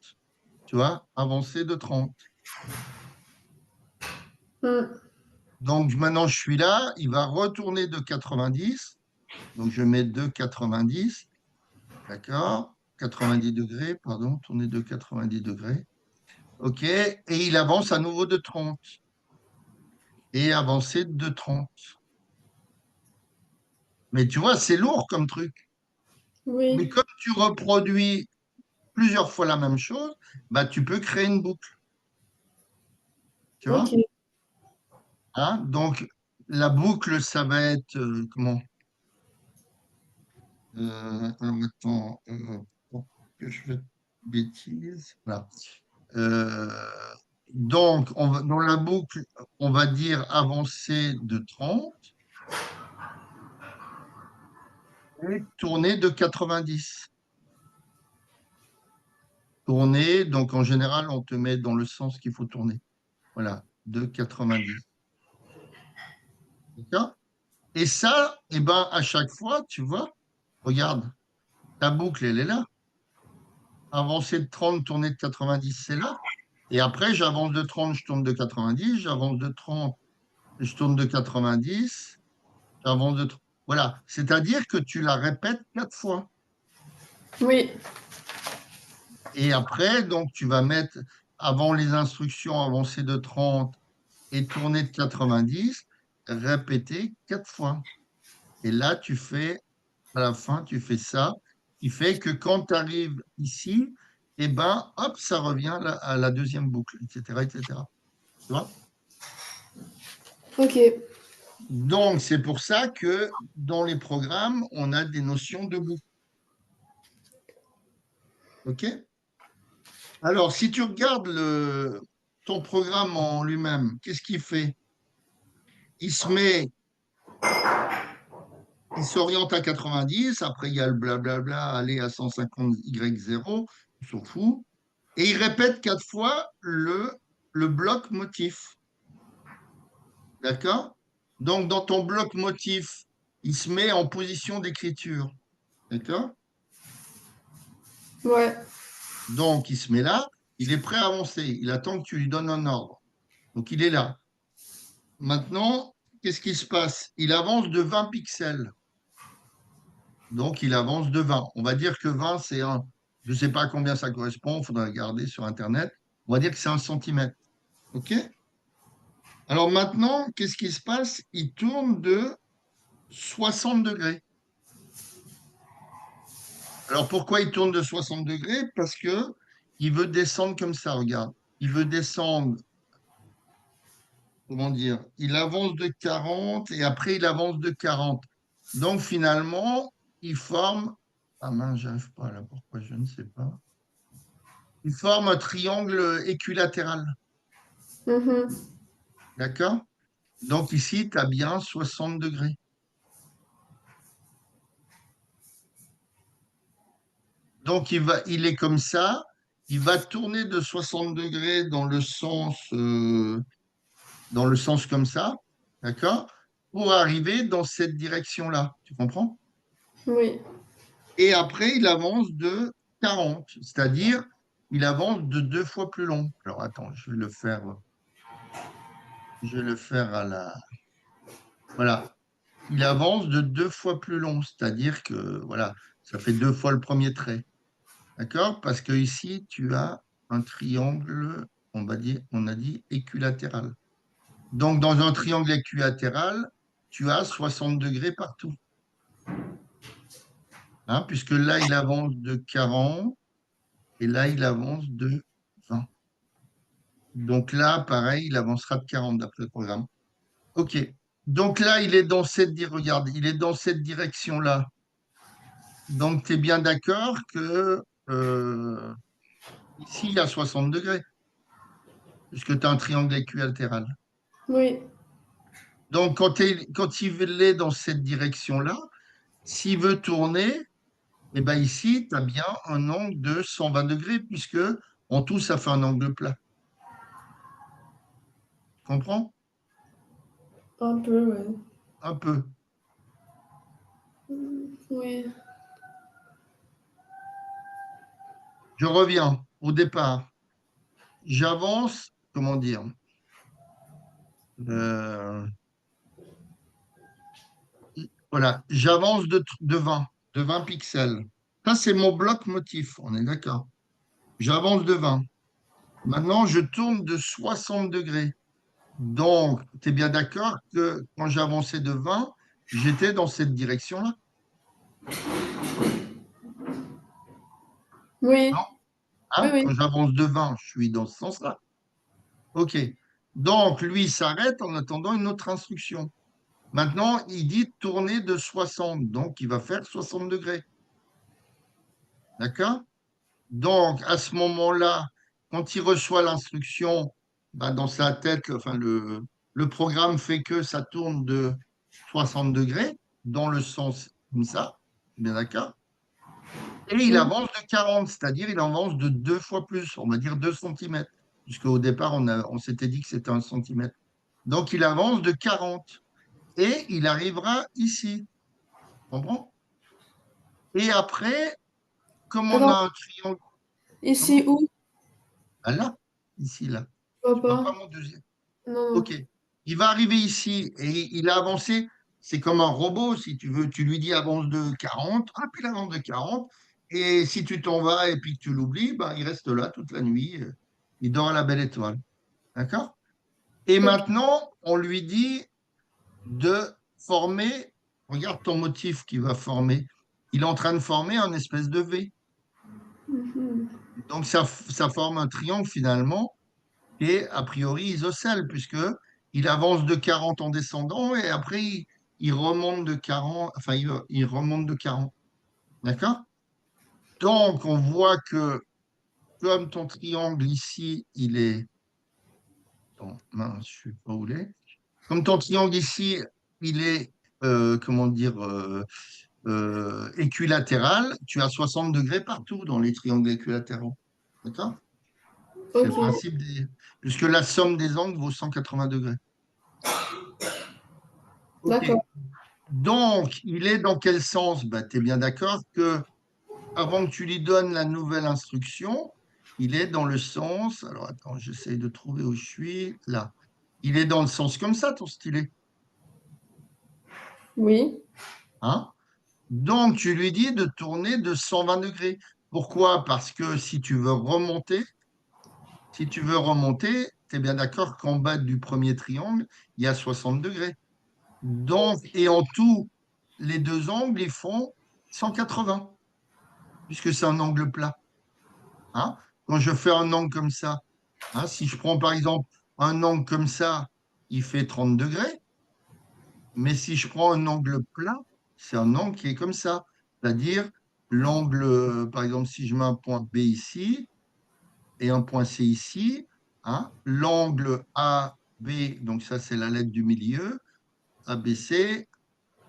Tu vois, avancer de 30. hmm, Donc, maintenant, je suis là, il va retourner de 90. Donc, je mets de 90. D'accord? 90 degrés, pardon, tourner de 90 degrés. OK. Et il avance à nouveau de 30. Et avancer de 30. Mais tu vois, c'est lourd comme truc. Mais oui, comme tu reproduis plusieurs fois la même chose, bah, tu peux créer une boucle. Tu ok, vois? Hein? Donc, la boucle, ça va être comment? Alors, attends, pour que je fasse bêtise. Voilà. Euh, donc, dans la boucle, on va dire avancer de 30 et tourner de 90. Tourner, donc en général, on te met dans le sens qu'il faut tourner. Voilà, de 90. D'accord? Et ça, eh ben, à chaque fois, tu vois, regarde, ta boucle, elle est là. Avancer de 30, tourner de 90, c'est là. Et après, j'avance de 30, je tourne de 90. J'avance de 30, je tourne de 90. J'avance de 30. Voilà. C'est-à-dire que tu la répètes 4 fois. oui, Et après, donc, tu vas mettre avant les instructions avancer de 30 et tourner de 90, répéter 4 fois. Et là, à la fin, tu fais ça, qui fait que quand tu arrives ici, eh ben, hop, ça revient à la deuxième boucle, etc., etc. Tu vois? ok, Donc, c'est pour ça que dans les programmes, on a des notions de boucle. OK? Alors, si tu regardes ton programme en lui-même, qu'est-ce qu'il fait? Il se met, il s'oriente à 90, après il y a le blablabla, aller à 150 Y0, on s'en fout. Et il répète 4 fois le bloc motif. D'accord? Donc, dans ton bloc motif, il se met en position d'écriture. D'accord? ouais, Donc, il se met là, il est prêt à avancer. Il attend que tu lui donnes un ordre. Donc, il est là. Maintenant, qu'est-ce qui se passe? Il avance de 20 pixels. Donc, il avance de 20. On va dire que 20, c'est un. Je ne sais pas à combien ça correspond, il faudra regarder sur Internet. On va dire que c'est 1 centimètre. OK? Alors maintenant, qu'est-ce qui se passe? Il tourne de 60 degrés. Alors pourquoi il tourne de 60 degrés? Parce que il veut descendre comme ça, regarde. Il veut descendre, comment dire? Il avance de 40 et après il avance de 40. Donc finalement, il forme. Ah mince, j'arrive pas là, pourquoi je ne sais pas. Il forme un triangle équilatéral. Mhm. D'accord? Donc ici, tu as bien 60 degrés. Donc il est comme ça. Il va tourner de 60 degrés dans le sens comme ça. D'accord? Pour arriver dans cette direction-là. Tu comprends? Oui. Et après, il avance de 40, c'est-à-dire il avance de 2 fois plus long. Alors attends, je vais le faire à la. Voilà. Il avance de 2 fois plus long, c'est-à-dire que voilà, ça fait 2 fois le premier trait. D'accord? Parce que ici, tu as un triangle, on a dit équilatéral. Donc, dans un triangle équilatéral, tu as 60 degrés partout. Hein, puisque là, il avance de 40 et là, il avance de 20. Donc là, pareil, il avancera de 40 d'après le programme. OK. Donc là, regarde, il est dans cette direction-là. Donc, tu es bien d'accord que ici, il y a 60 degrés, puisque tu as un triangle équilatéral. Oui. Donc, quand il est dans cette direction-là, s'il veut tourner, eh ben ici, tu as bien un angle de 120 degrés, puisque en tout, ça fait un angle plat. Tu comprends? Un peu, ouais. Un peu. Oui. Je reviens au départ. J'avance, comment dire, euh, voilà, j'avance de 20 pixels. Ça, c'est mon bloc motif, on est d'accord. J'avance de 20. Maintenant, je tourne de 60 degrés. Donc, tu es bien d'accord que quand j'avançais de 20, j'étais dans cette direction-là, Oui. non? Oui, Hein? oui. Quand j'avance de 20, je suis dans ce sens-là. OK. Donc, lui, il s'arrête en attendant une autre instruction. Maintenant, il dit tourner de 60, donc il va faire 60 degrés. D'accord? Donc, à ce moment-là, quand il reçoit l'instruction, bah, dans sa tête, enfin, le programme fait que ça tourne de 60 degrés dans le sens comme ça, bien d'accord? Et il Mhm. avance de 40, c'est-à-dire il avance de 2 fois plus, on va dire 2 centimètres, puisqu'au départ, on s'était dit que c'était 1 centimètre. Donc, il avance de 40 et il arrivera ici. Tu comprends? Et après, comme on a Attends, un triangle, ici comment? où? Ah, là, ici, là. Je vois Tu vois pas. pas mon deuxième. Non, non. OK. Il va arriver ici et il a avancé. C'est comme un robot, si tu veux. Tu lui dis avance de 40, hop, il avance de 40. Et si tu t'en vas et puis que tu l'oublies, ben, il reste là toute la nuit. Il dort à la belle étoile. D'accord? Et Ok. maintenant, on lui dit de former. Regarde ton motif qui va former. Il est en train de former un espèce de V. Mhm. Donc, ça forme un triangle finalement qui est a priori isocèle, puisque il avance de 40 en descendant et après il remonte de 40, enfin il remonte de 40. D'accord? Donc on voit que comme ton triangle ici, il est. Bon, mince, je ne sais pas où il est. Comme ton triangle ici, il est, comment dire, équilatéral, tu as 60 degrés partout dans les triangles équilatéraux. D'accord? C'est le Ok. principe puisque la somme des angles vaut 180 degrés. OK. D'accord. Donc, il est dans quel sens? Bah, tu es bien d'accord que avant que tu lui donnes la nouvelle instruction, il est dans le sens. Alors, attends, j'essaye de trouver où je suis. Là. Il est dans le sens comme ça, ton stylet. Oui. Hein? Donc, tu lui dis de tourner de 120 degrés. Pourquoi? Parce que si tu veux remonter, tu es bien d'accord qu'en bas du premier triangle, il y a 60 degrés. Donc, et en tout, les deux angles, ils font 180, puisque c'est un angle plat. Hein. Quand je fais un angle comme ça, hein, si je prends par exemple un angle comme ça, il fait 30 degrés, mais si je prends un angle plat, c'est un angle qui est comme ça. C'est-à-dire l'angle, par exemple, si je mets un point B ici et un point C ici, hein, l'angle AB, donc ça c'est la lettre du milieu, ABC,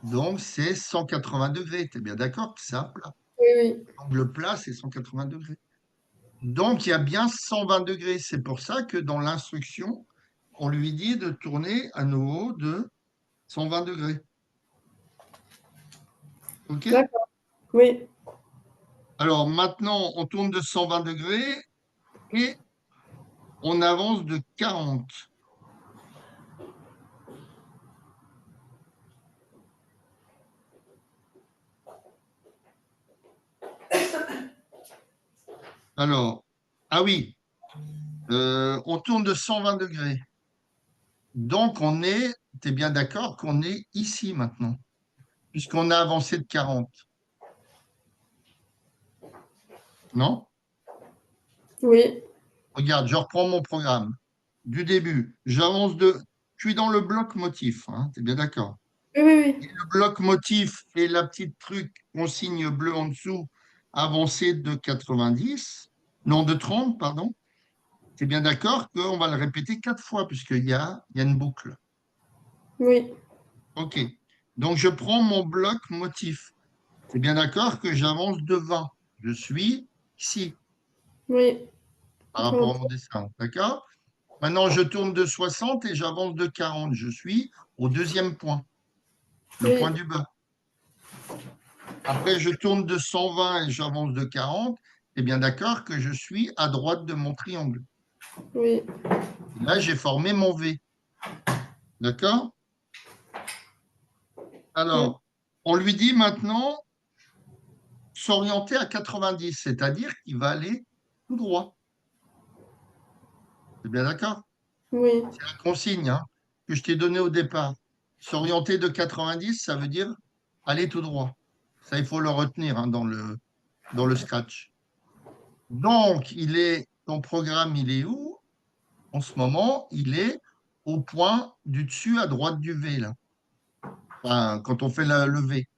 donc c'est 180 degrés. Tu es bien d'accord que c'est un plat. Oui, oui. L'angle plat, c'est 180 degrés. Donc il y a bien 120 degrés. C'est pour ça que dans l'instruction, on lui dit de tourner à nouveau de 120 degrés. OK? D'accord. Oui. Alors maintenant, on tourne de 120 degrés et on avance de 40. Alors, ah oui, on tourne de 120 degrés. Donc tu es bien d'accord qu'on est ici maintenant, puisqu'on a avancé de 40. Non? Oui. Regarde, je reprends mon programme. Du début, j'avance de. Je suis dans le bloc motif, hein, tu es bien d'accord? Oui, oui, oui. Le bloc motif et la petite truc, consigne bleue en dessous, avancée de 90, non de 30, pardon. Tu es bien d'accord qu'on va le répéter 4 fois, puisqu'il y a une boucle. Oui. OK. Donc, je prends mon bloc motif. C'est bien d'accord que j'avance de 20. Je suis ici, Oui. par rapport à mon dessin. D'accord? Maintenant, je tourne de 60 et j'avance de 40. Je suis au deuxième point, le point Oui. du bas. Après, je tourne de 120 et j'avance de 40. C'est bien d'accord que je suis à droite de mon triangle. Oui. Et là, j'ai formé mon V. D'accord? Mm. Alors, on lui dit maintenant s'orienter à 90, c'est-à-dire qu'il va aller tout droit. C'est bien d'accord? Oui. C'est la consigne, hein, que je t'ai donnée au départ. S'orienter de 90, ça veut dire aller tout droit. Ça, il faut le retenir, hein, dans le Scratch. Donc, ton programme, il est où? En ce moment, il est au point du dessus à droite du V, là. Enfin, quand on fait le V,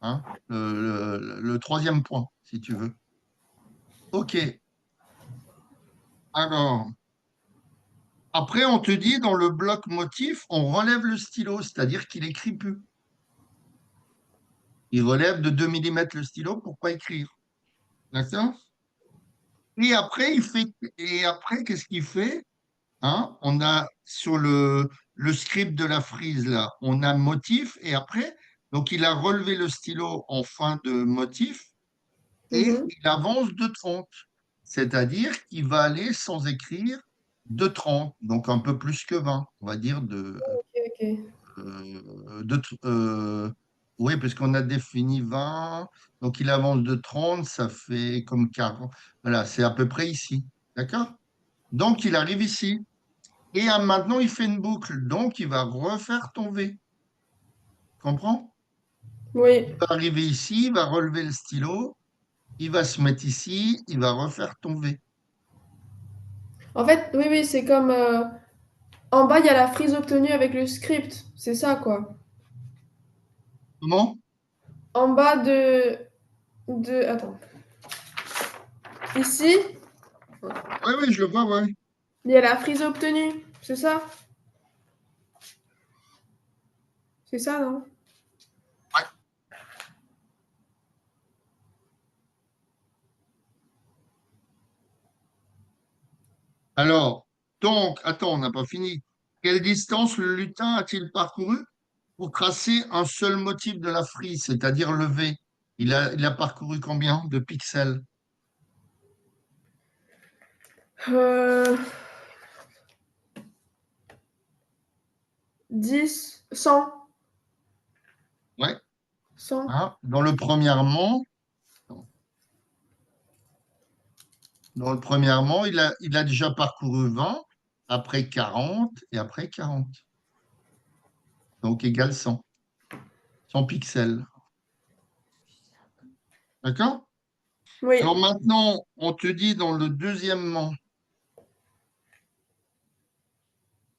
hein, le troisième point, si tu veux. OK. Alors, après, on te dit dans le bloc motif, on relève le stylo, c'est-à-dire qu'il écrit plus. Il relève de 2 millimètres le stylo pour pas écrire. D'accord? Et après, qu'est-ce qu'il fait? Hein, on a sur le script de la frise, là, on a motif, et après, donc il a relevé le stylo en fin de motif, et Mhm. il avance de 30. C'est-à-dire qu'il va aller sans écrire de 30, donc un peu plus que 20, on va dire Ok, ok. oui, parce qu'on a défini 20, donc il avance de 30, ça fait comme 40. Voilà, c'est à peu près ici. D'accord? Donc il arrive ici. Et maintenant, il fait une boucle. Donc il va refaire ton V. Comprends? Oui. Il va arriver ici, il va relever le stylo, il va se mettre ici, il va refaire ton V. En fait, oui, oui, c'est comme en bas, il y a la frise obtenue avec le script. C'est ça, quoi. Comment? En bas de. Attends. Ici, Oui, oui, je le vois, oui. il y a la frise obtenue. C'est ça? C'est ça, non? Alors, donc, attends, on n'a pas fini. Quelle distance le lutin a-t-il parcouru pour tracer un seul motif de la frise, c'est-à-dire le V? Il a parcouru combien de pixels? Euh, 10, 100, Ouais. 100. Hein, dans le premièrement, il a déjà parcouru 20, après 40 et après 40. Donc égale 100. 100 pixels. D'accord? Oui. Alors maintenant, on te dit dans le deuxièmement,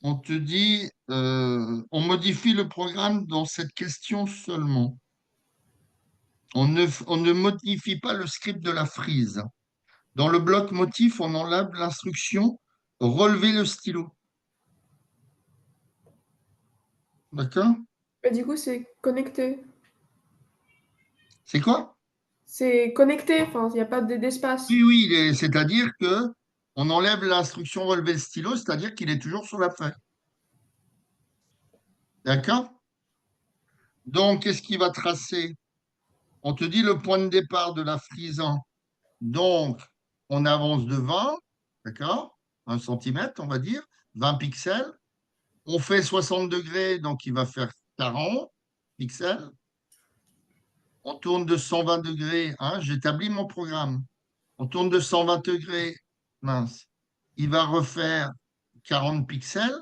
on te dit, on modifie le programme dans cette question seulement. On ne modifie pas le script de la frise. Dans le bloc motif, on enlève l'instruction relever le stylo. D'accord? Et du coup, c'est connecté. C'est quoi? C'est connecté, enfin, il n'y a pas d'espace. Oui, oui, c'est-à-dire que on enlève l'instruction relever le stylo, c'est-à-dire qu'il est toujours sur la feuille. D'accord? Donc, qu'est-ce qu'il va tracer? On te dit le point de départ de la frise 1. Donc, on avance de 20, d'accord? 1 cm, on va dire, 20 pixels. On fait 60 degrés, donc il va faire 40 pixels. On tourne de 120 degrés, hein, j'établis mon programme. On tourne de 120 degrés, mince. Il va refaire 40 pixels,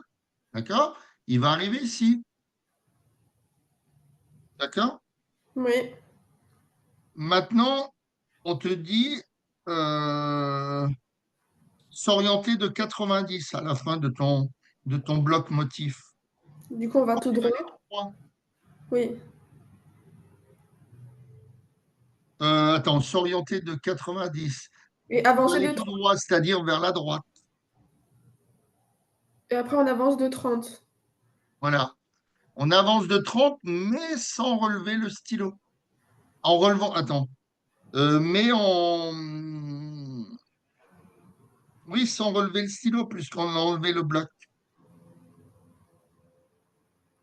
d'accord? Il va arriver ici, d'accord? Oui. Maintenant, on te dit s'orienter de 90 à la fin de ton bloc motif. Du coup, on va Donc, tout il va droit. aller tout droit. Oui. Attends, s'orienter de 90. Et Il va avancer aller de tout 30. droit, c'est-à-dire vers la droite. Et après, on avance de 30. Voilà. On avance de 30, mais sans relever le stylo. En relevant, attends, mais en. Oui, sans relever le stylo, puisqu'on a enlevé le bloc.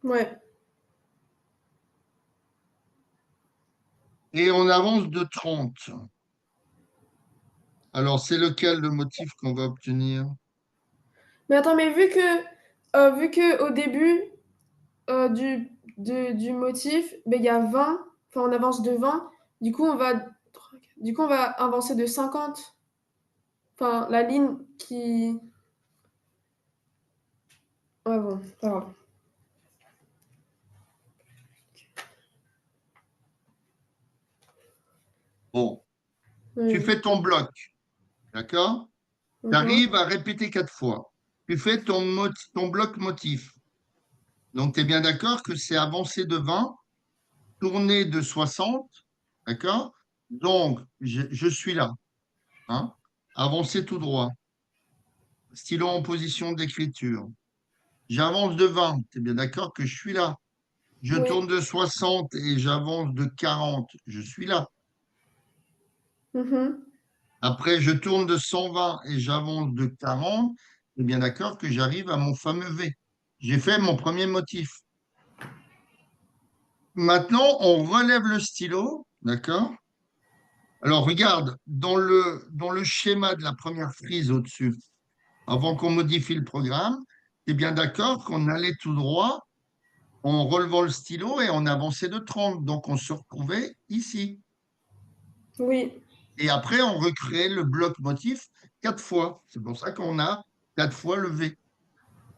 Ouais. Et on avance de 30. Alors, c'est lequel le motif qu'on va obtenir? Mais attends, mais vu que au début du motif, ben, il y a 20, enfin, on avance de 20, du coup, on va avancer de 50. Enfin, la ligne qui. Ouais, bon, pas grave. Bon, tu Oui. fais ton bloc, d'accord? Tu Mhm. arrives à répéter 4 fois. Tu fais ton bloc motif. Donc, tu es bien d'accord que c'est avancer de 20, tourner de 60, d'accord? Donc, je suis là, hein? Avancer tout droit. Stylo en position d'écriture. J'avance de 20, tu es bien d'accord que je suis là. Je Oui. tourne de 60 et j'avance de 40, je suis là. Mhm. Après, je tourne de 120 et j'avance de 40, tu es bien d'accord que j'arrive à mon fameux V. J'ai fait mon premier motif. Maintenant, on relève le stylo, d'accord? Alors, regarde, dans le schéma de la première frise au-dessus, avant qu'on modifie le programme, tu es bien d'accord qu'on allait tout droit en relevant le stylo et on avançait de 30. Donc, on se retrouvait ici. Oui. Et après, on recréait le bloc motif 4 fois. C'est pour ça qu'on a 4 fois le V.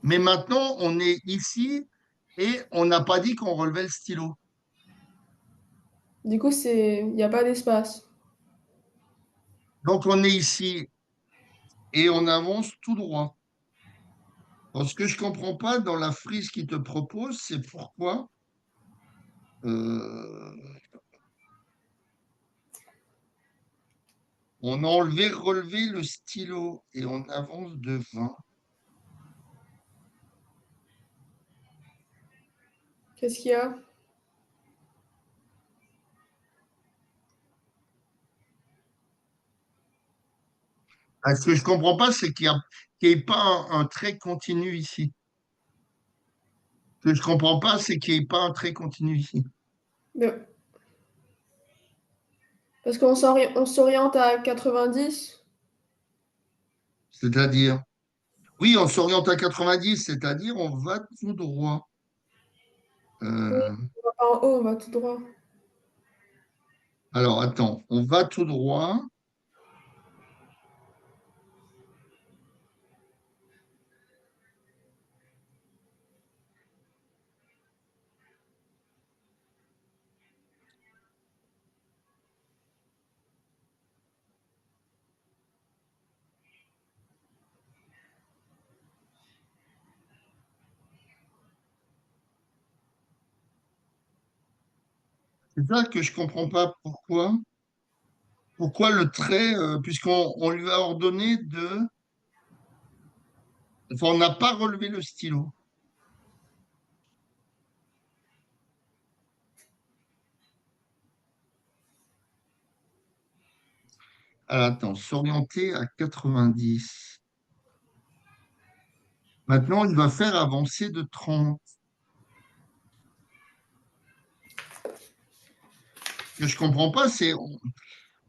Mais maintenant, on est ici et on n'a pas dit qu'on relevait le stylo. Du coup, il n'y a pas d'espace. Donc, on est ici et on avance tout droit. Alors, ce que je ne comprends pas dans la frise qu'il te propose, c'est pourquoi euh, on a relevé le stylo et on avance de 20. Qu'est-ce qu'il y a? Ah, ce que je ne comprends pas, c'est qu'il n'y ait pas un trait continu ici. Ce que je ne comprends pas, c'est qu'il n'y ait pas un trait continu ici. Ben, parce on s'oriente à 90. C'est-à-dire, oui, on s'oriente à 90, c'est-à-dire on va tout droit. Oui, Euh, on va pas en haut, on va tout droit. alors, attends, on va tout droit. C'est ça que je ne comprends pas. Pourquoi? Pourquoi le trait, puisqu'on lui a ordonné de Enfin, on n'a pas relevé le stylo. Alors, attends, s'orienter à 90. Maintenant, il va faire avancer de 30. Ce que je comprends pas, c'est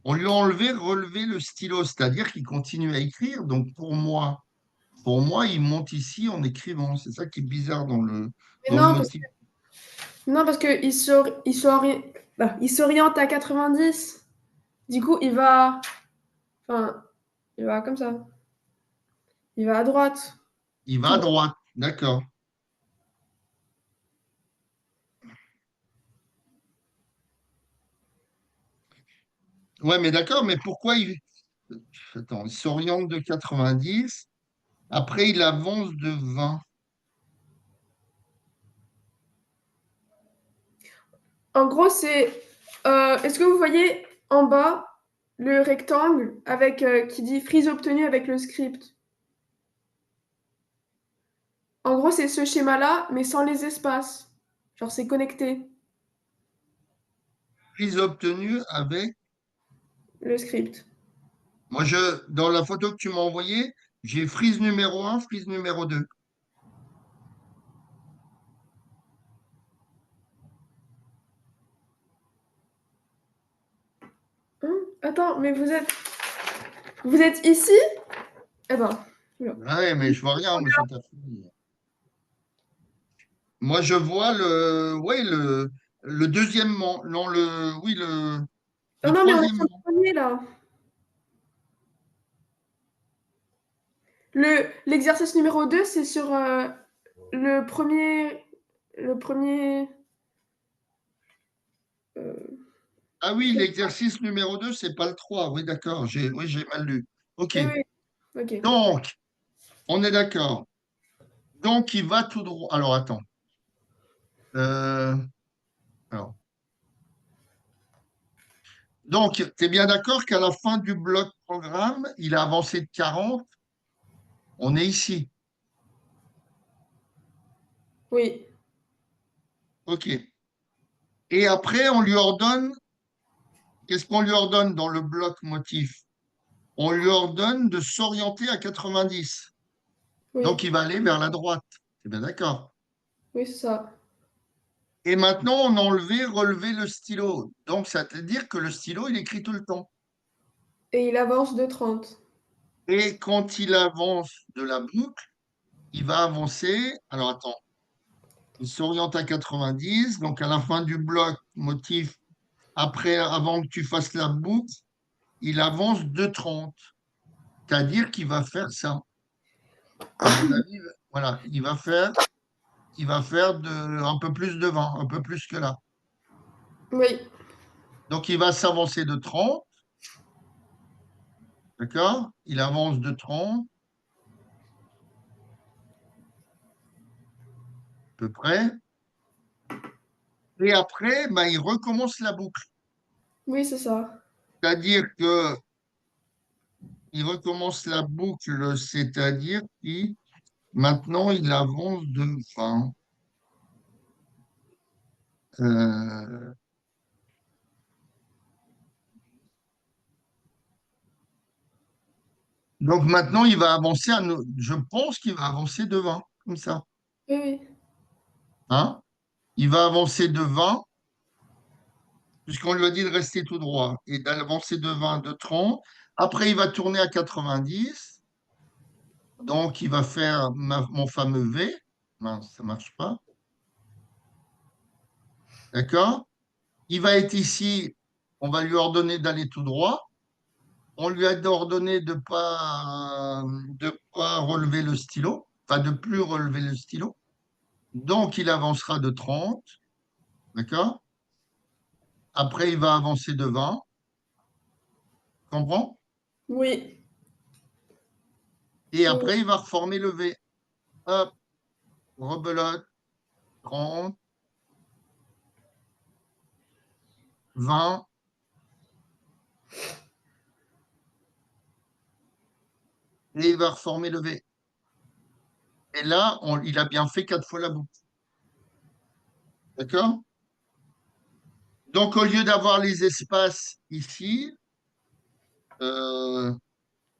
on lui a enlevé, relevé le stylo, c'est-à-dire qu'il continue à écrire. Donc, pour moi, il monte ici en écrivant. C'est ça qui est bizarre Mais dans le motif. non, parce que il s'oriente à 90. Du coup, enfin, il va comme ça. Il va à droite. Il va Tout à droit. droite, d'accord. Ouais, mais d'accord, mais pourquoi Attends, il s'oriente de 90, après il avance de 20. En gros, est-ce que vous voyez en bas le rectangle qui dit frise obtenue avec le script? En gros, c'est ce schéma-là, mais sans les espaces. Genre, c'est connecté, Prise obtenue avec. le script. Moi, dans la photo que tu m'as envoyée, j'ai frise numéro 1, frise numéro 2. Hein? Attends, mais vous êtes ici? Eh ben, oula. Ouais, mais je vois rien, moi, sur ta feuille. Moi, je vois ouais, le deuxièmement. Non, oui, Oh le non, mais on est sur le troisièmement. premier, là. L'exercice numéro 2, c'est sur le premier... Le premier... euh, Ah oui, l'exercice numéro 2, c'est pas le 3. Oui, d'accord, oui, j'ai mal lu. OK. Oui, oui, ok. Donc, on est d'accord. Donc, il va tout droit. Alors, attends. Euh, alors. Donc, tu es bien d'accord qu'à la fin du bloc programme, il a avancé de 40. On est ici. Oui, OK. Et après, on lui ordonne, qu'est-ce qu'on lui ordonne dans le bloc motif? On lui ordonne de s'orienter à 90. Donc, oui, il va aller vers la droite. C'est bien d'accord. oui, c'est ça. Et maintenant, on a enlevé, relevé le stylo. Donc, ça veut dire que le stylo, il écrit tout le temps. Et il avance de 30. Et quand il avance de la boucle, il va avancer. Alors, attends. Il s'oriente à 90. Donc, à la fin du bloc motif, après, avant que tu fasses la boucle, il avance de 30. C'est-à-dire qu'il va faire ça. À mon avis, voilà, il va faire un peu plus de 20, un peu plus que là. Oui, Donc, il va s'avancer de 30, d'accord? Il avance de 30, à peu près. Et après, ben, il recommence la boucle. oui, c'est ça. C'est-à-dire que il recommence la boucle, c'est-à-dire qu'il maintenant il avance de 20. Euh, donc maintenant il va avancer je pense qu'il va avancer de 20, comme ça. Oui, oui. Hein? Il va avancer de 20, puisqu'on lui a dit de rester tout droit, et d'avancer de 20, de 30. Après, il va tourner à 90. Donc, il va faire mon fameux V. Mince, ça ne marche pas. D'accord? Il va être ici. On va lui ordonner d'aller tout droit. On lui a ordonné de pas relever le stylo, enfin de plus relever le stylo. Donc, il avancera de 30. D'accord? Après, il va avancer de 20. Comprends? Oui, Et oui, oui. après, il va reformer le V. Hop, rebelote, 30, 20. Et il va reformer le V. Et là, il a bien fait 4 fois la boucle. D'accord? Donc, au lieu d'avoir les espaces ici,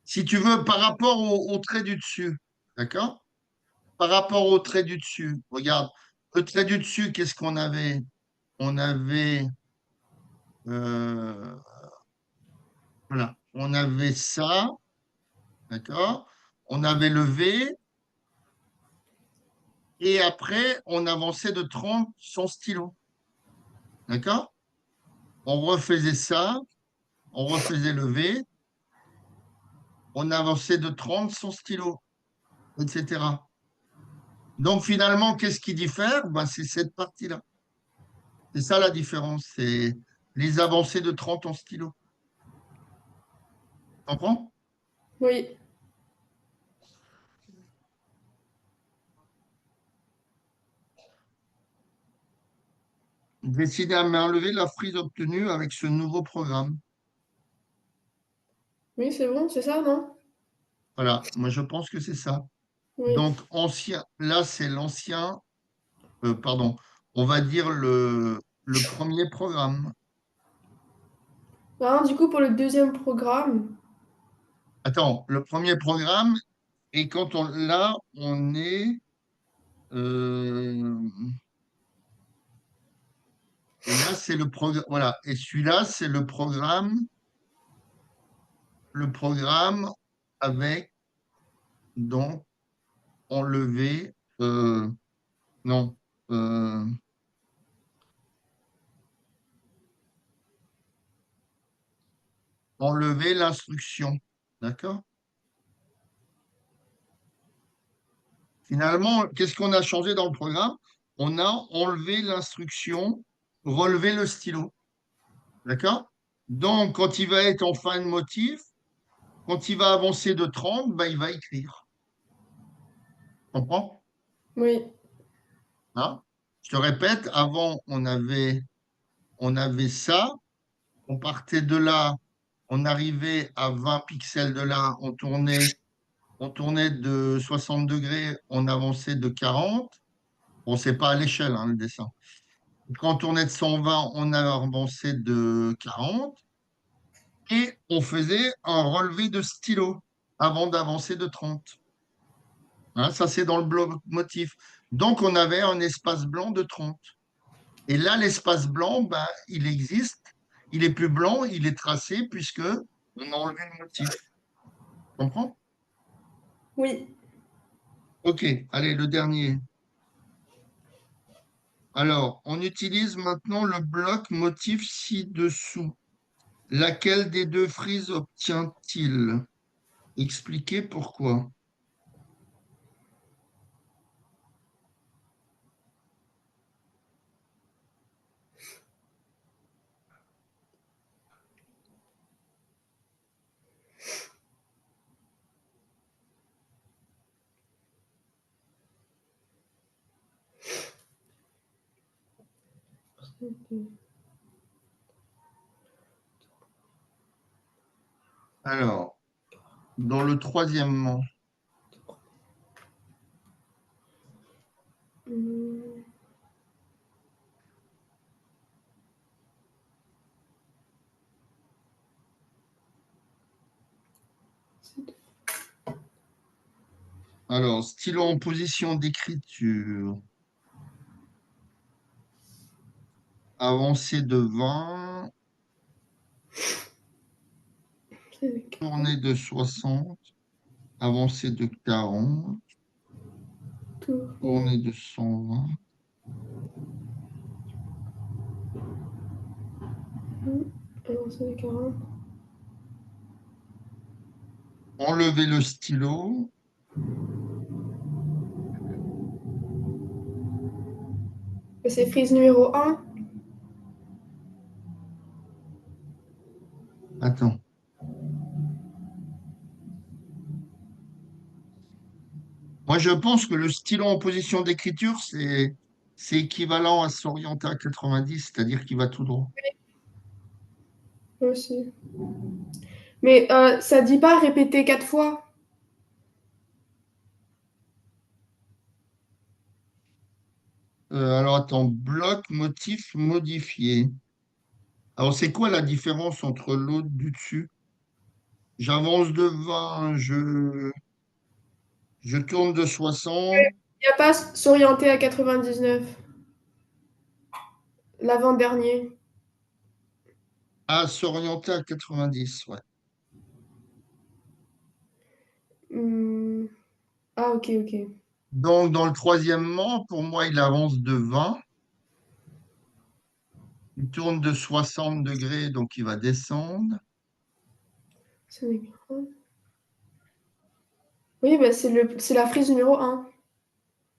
si tu veux, par rapport au trait du dessus, d'accord? Par rapport au trait du dessus, regarde, le trait du dessus, qu'est-ce qu'on avait? On avait, euh, voilà, on avait ça, d'accord? On avait le V, et après, on avançait de 30 son stylo, d'accord? On refaisait ça, on refaisait le V, on avançait de 30 son stylo, etc. Donc finalement, qu'est-ce qui diffère? Ben, c'est cette partie-là. C'est ça la différence, c'est les avancées de 30 en stylo. Tu comprends? Oui. Décider à main levée la frise obtenue avec ce nouveau programme. Oui, c'est bon, c'est ça, non? Voilà, moi je pense que c'est ça. Oui. Donc ancien, là c'est l'ancien, pardon, on va dire le premier programme. Ah, du coup, pour le deuxième programme, Attends, le premier programme, et quand on là, on est euh, et là c'est le programme, voilà, et celui-là c'est le programme avec donc enlever, non, euh, enlever l'instruction. D'accord? Finalement, qu'est-ce qu'on a changé dans le programme? On a enlevé l'instruction, relevé le stylo. D'accord? Donc, quand il va être en fin de motif, quand il va avancer de 30, ben, il va écrire. Tu comprends? oui. Hein? Je te répète, avant, on avait ça, on partait de là, on arrivait à 20 pixels de là, on tournait de 60 degrés, on avançait de 40. Bon, c'est pas à l'échelle, hein, le dessin. Quand on tournait de 120, on avançait de 40 et on faisait un relevé de stylo avant d'avancer de 30. Hein, ça, c'est dans le bloc motif. Donc, on avait un espace blanc de 30. Et là, l'espace blanc, ben, il existe. Il est plus blanc, il est tracé puisque on a enlevé le motif. Tu comprends? Oui. OK, allez, le dernier. Alors, on utilise maintenant le bloc motif ci-dessous. Laquelle des deux frises obtient-il? Expliquez pourquoi. Alors, dans le troisièmement, Hum, alors, stylo en position d'écriture, avancée de 20, tournée de 60, avancée de 40, tournée de 120. Alors, c'est 40. Enlever le stylo. C'est frise numéro 1. Attends. Moi, je pense que le stylo en position d'écriture, c'est équivalent à s'orienter à 90, c'est-à-dire qu'il va tout droit. Aussi. Mais ça dit pas répéter 4 fois. Alors, attends, bloc, motif, modifié. Alors, c'est quoi la différence entre l'autre du dessus? J'avance de 20, je tourne de 60. Il n'y a pas s'orienter à 99, l'avant-dernier. À s'orienter à 90, ouais. Hmm. Ah, ok, ok. Donc, dans le troisièmement, pour moi, il avance de 20. Il tourne de 60 degrés, donc il va descendre. Ce n'est pas- Oui, bah, c'est la frise numéro 1.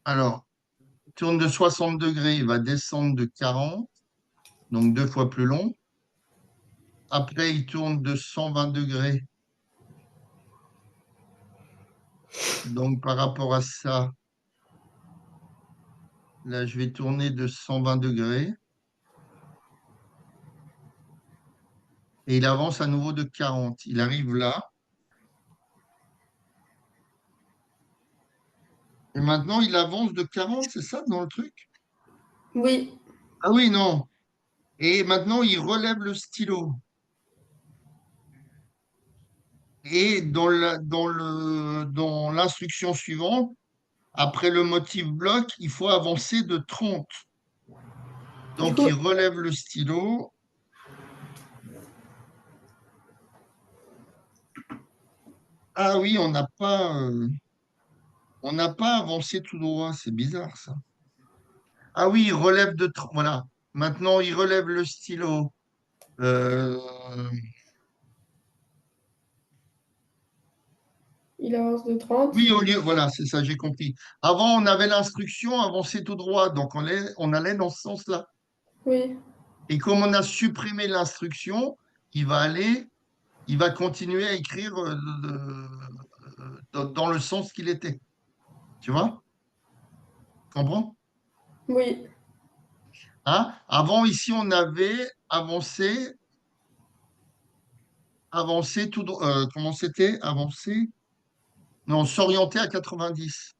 Alors, il tourne de 60 degrés, il va descendre de 40, donc 2 fois plus long. Après, il tourne de 120 degrés. Donc, par rapport à ça, là, je vais tourner de 120 degrés. Et il avance à nouveau de 40. Il arrive là. Et maintenant, il avance de 40, c'est ça dans le truc? Oui. Ah oui, non. Et maintenant, il relève le stylo. Et dans l'instruction suivante, après le motif bloc, il faut avancer de 30. Du Donc, coup, il relève le stylo. Ah oui, on n'a pas avancé tout droit. C'est bizarre, ça. Ah oui, il relève de 30. Voilà. Maintenant, il relève le stylo. Euh, il avance de 30. oui, au lieu, voilà, c'est ça, j'ai compris. Avant, on avait l'instruction avancer tout droit. Donc, on allait dans ce sens-là. Oui. Et comme on a supprimé l'instruction, il va aller, il va continuer à écrire dans le sens qu'il était. Tu vois? Tu comprends? Oui. Hein? Avant, ici, on avait avancé tout droit. Comment c'était? Avancer? Non, s'orienter à 90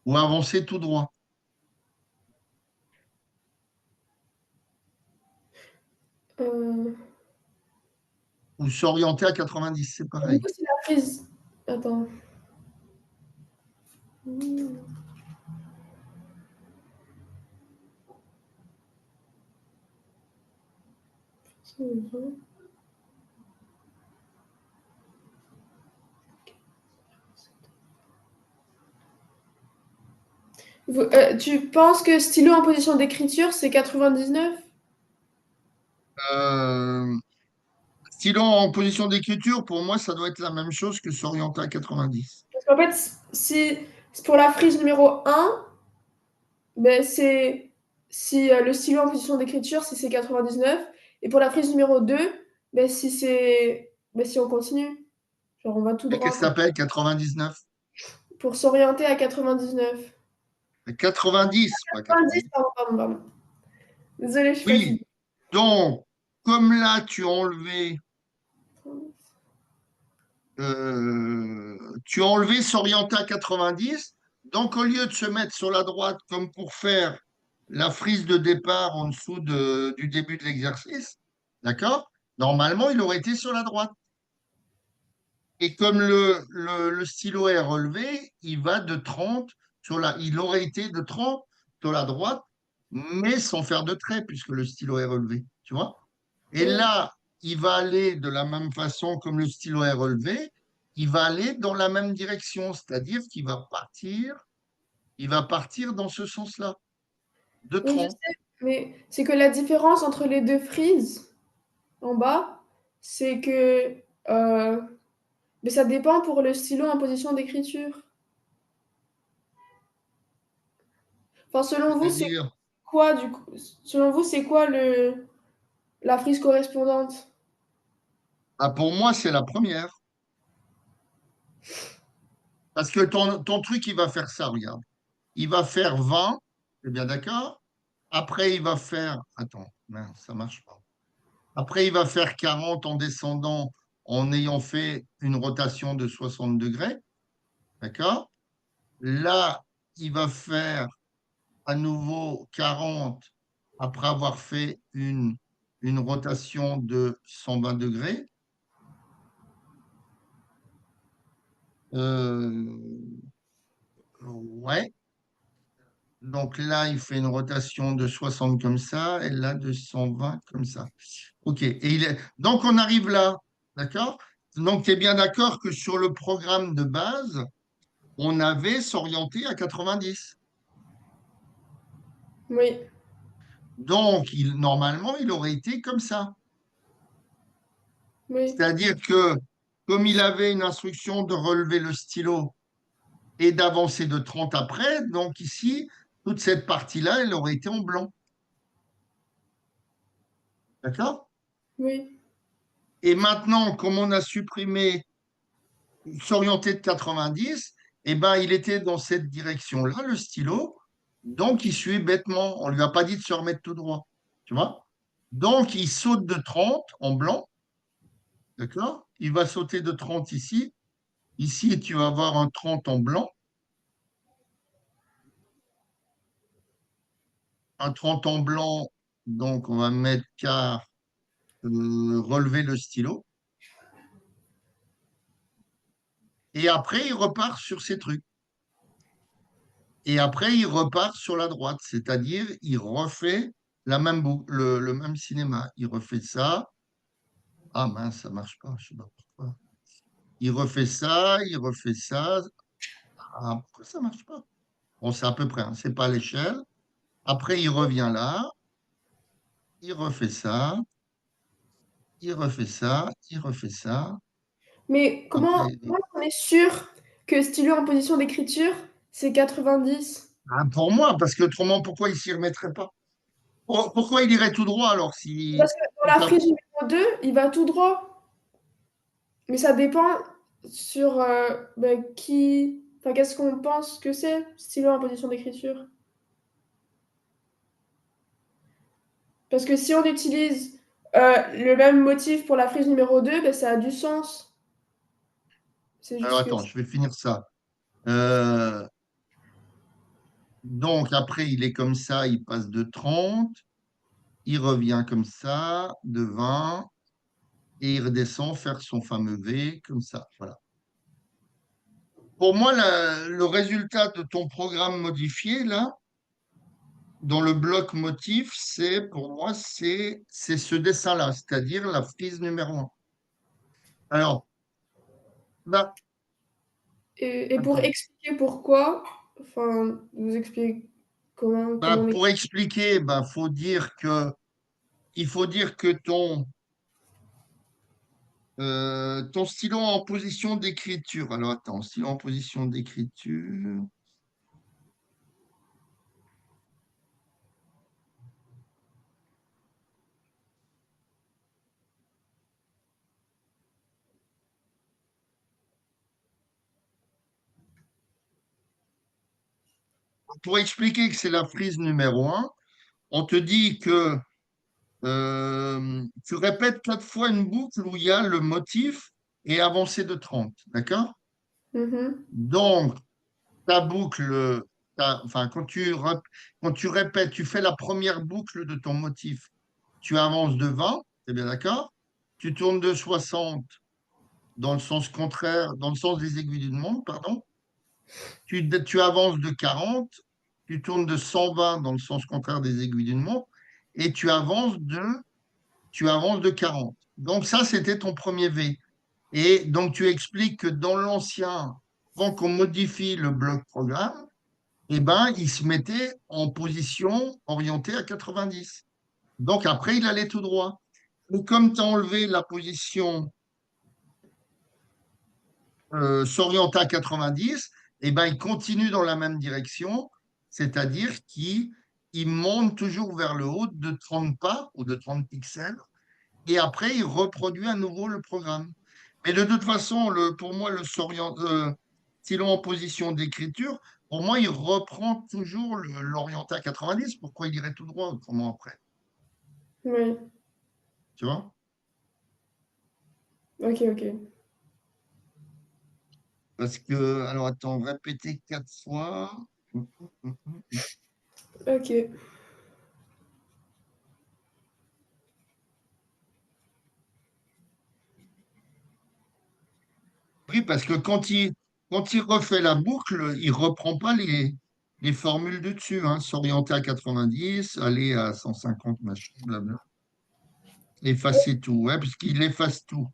ou avancer tout droit. Euh, Ou s'orienter à 90, c'est Du pareil. coup, c'est la frise. Attends. Hmm. Tu penses que stylo en position d'écriture, c'est 99? Euh, Stylo en position d'écriture, pour moi, ça doit être la même chose que s'orienter à 90. Parce qu'en fait, si c'est pour la frise numéro 1, ben si le stylo en position d'écriture, si c'est 99. Et pour la frise numéro 2, si on continue. Genre, on va tout Et qu'est-ce droit, que ça quoi. s'appelle 99? Pour s'orienter à 99. 90, pas 90, 90. pardon. Désolée, je suis Oui, fatiguée. donc, comme là, tu as enlevé s'orienter à 90, donc au lieu de se mettre sur la droite comme pour faire la frise de départ en dessous du début de l'exercice, d'accord? Normalement, il aurait été sur la droite. Et comme le stylo est relevé, il va de 30 il aurait été de 30 sur la droite, mais sans faire de trait, puisque le stylo est relevé. Tu vois? Et Ouais. là, il va aller de la même façon comme le stylo est relevé, il va aller dans la même direction, c'est-à-dire il va partir dans ce sens-là, de Oui, je 30. sais, mais c'est que la différence entre les deux frises en bas, c'est que mais ça dépend pour le stylo en position d'écriture. Enfin, selon vous, c'est C'est-à-dire, quoi du coup? Selon vous, c'est quoi la frise correspondante? ah, pour moi, c'est la première. Parce que ton truc, il va faire ça, regarde. Il va faire 20, c'est bien d'accord? Après, il va faire. Attends, mince, ça marche pas. Après, il va faire 40 en descendant en ayant fait une rotation de 60 degrés. D'accord? Là, il va faire à nouveau 40 après avoir fait une rotation de 120 degrés. Ouais. Donc là, il fait une rotation de 60 comme ça, et là de 120 comme ça. OK. Donc on arrive là. D'accord? Donc tu es bien d'accord que sur le programme de base, on avait s'orienter à 90. Oui, Donc normalement, il aurait été comme ça. oui, C'est-à-dire que comme il avait une instruction de relever le stylo et d'avancer de 30 après, donc ici, toute cette partie-là, elle aurait été en blanc. D'accord? oui. Et maintenant, comme on a supprimé s'orienter de 90, eh ben, il était dans cette direction-là, le stylo. Donc, il suit bêtement. On ne lui a pas dit de se remettre tout droit. Tu vois? Donc, il saute de 30 en blanc. D'accord? Il va sauter de 30 ici. Ici, tu vas avoir un 30 en blanc. Un 30 en blanc. Donc, on va mettre car relever le stylo. Et après, il repart sur ses trucs. Et après, il repart sur la droite, c'est-à-dire il refait la même le même cinéma. Il refait ça. Ah mince, ça marche pas, je sais pas pourquoi. Il refait ça, il refait ça. Ah, pourquoi ça marche pas? Bon, c'est à peu près, hein, c'est pas à l'échelle. Après, il revient là, il refait ça, il refait ça, il refait ça. Mais Après, comment on est sûr que stylo en position d'écriture, c'est 90? ah, pour moi, parce que autrement, pourquoi il s'y remettrait pas? Pourquoi il irait tout droit alors si, Parce que dans si la ça- frise numéro 2, il va tout droit. Mais ça dépend sur qui. Enfin, qu'est-ce qu'on pense que c'est, stylo en position d'écriture. Parce que si on utilise le même motif pour la frise numéro 2, ben, ça a du sens. C'est Alors juste que. attends, je vais finir ça. Euh, Donc après, il est comme ça, il passe de 30, il revient comme ça, de 20, et il redescend faire son fameux V comme ça. Voilà. Pour moi, le résultat de ton programme modifié, là, dans le bloc motif, pour moi, c'est ce dessin-là, c'est-à-dire la frise numéro un. Alors, bah, Et pour attends. expliquer pourquoi, enfin, vous expliquer comment Bah, on pour écrit. expliquer, bah, il faut dire que ton stylo en position d'écriture. Alors attends, stylo en position d'écriture. Pour expliquer que c'est la frise numéro un, on te dit que tu répètes 4 fois une boucle où il y a le motif et avancé de 30. D'accord? Mhm. Donc, ta boucle, enfin, quand tu répètes, tu fais la première boucle de ton motif, tu avances de 20, c'est bien d'accord? Tu tournes de 60 dans le sens contraire, dans le sens des aiguilles d'une montre, pardon. Tu avances de 40, tu tournes de 120 dans le sens contraire des aiguilles d'une montre, et tu avances de 40. Donc ça, c'était ton premier V. Et donc tu expliques que dans l'ancien, avant qu'on modifie le bloc programme, eh ben, il se mettait en position orientée à 90. Donc après, il allait tout droit. Et comme tu as enlevé la position s'orienter à 90, et ben, il continue dans la même direction, c'est-à-dire qu'il monte toujours vers le haut de 30 pas ou de 30 pixels, et après, il reproduit à nouveau le programme. Mais de toute façon, pour moi, stylo en position d'écriture, pour moi, il reprend toujours l'orienté à 90. Pourquoi il irait tout droit autrement après? Oui, Tu vois? ok, ok. Parce que, alors attends, répéter 4 fois. Ok. Oui, parce que quand il refait la boucle, il reprend pas les formules de dessus, hein, s'orienter à 90, aller à 150, machin, blabla. Effacer tout, ouais, puisqu'il efface tout.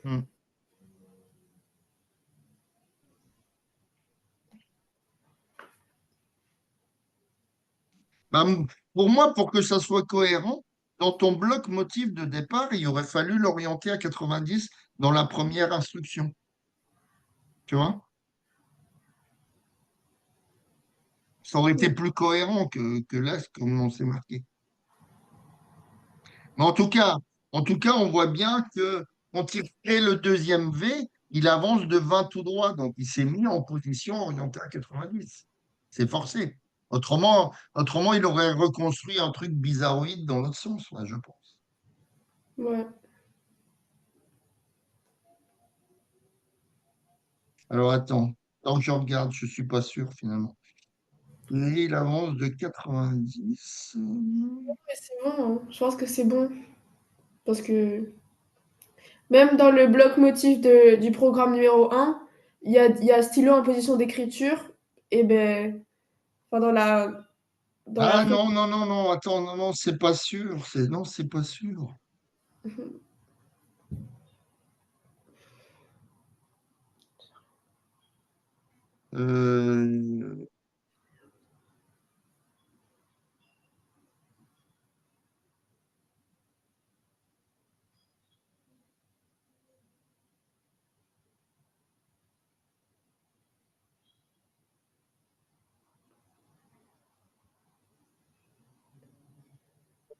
Hmm. Bah, pour moi, pour que ça soit cohérent, dans ton bloc motif de départ, il aurait fallu l'orienter à 90 dans la première instruction. Tu vois? Ça aurait été plus cohérent que là, comme on s'est marqué. Mais en tout cas, on voit bien que quand il crée le deuxième V, il avance de 20 tout droit. Donc, il s'est mis en position orientée à 90. C'est forcé. Autrement, il aurait reconstruit un truc bizarroïde dans l'autre sens, ouais, je pense. Ouais. Alors, attends. Tant que je regarde, je ne suis pas sûr finalement. Et il avance de 90. Mais c'est bon, hein. Je pense que c'est bon. Parce que même dans le bloc motif du programme numéro 1, il y a stylo en position d'écriture. Et ben, enfin, dans la Ah feuille. non, non, non, non, attends, non, non, c'est pas sûr. Non, c'est pas sûr. Euh,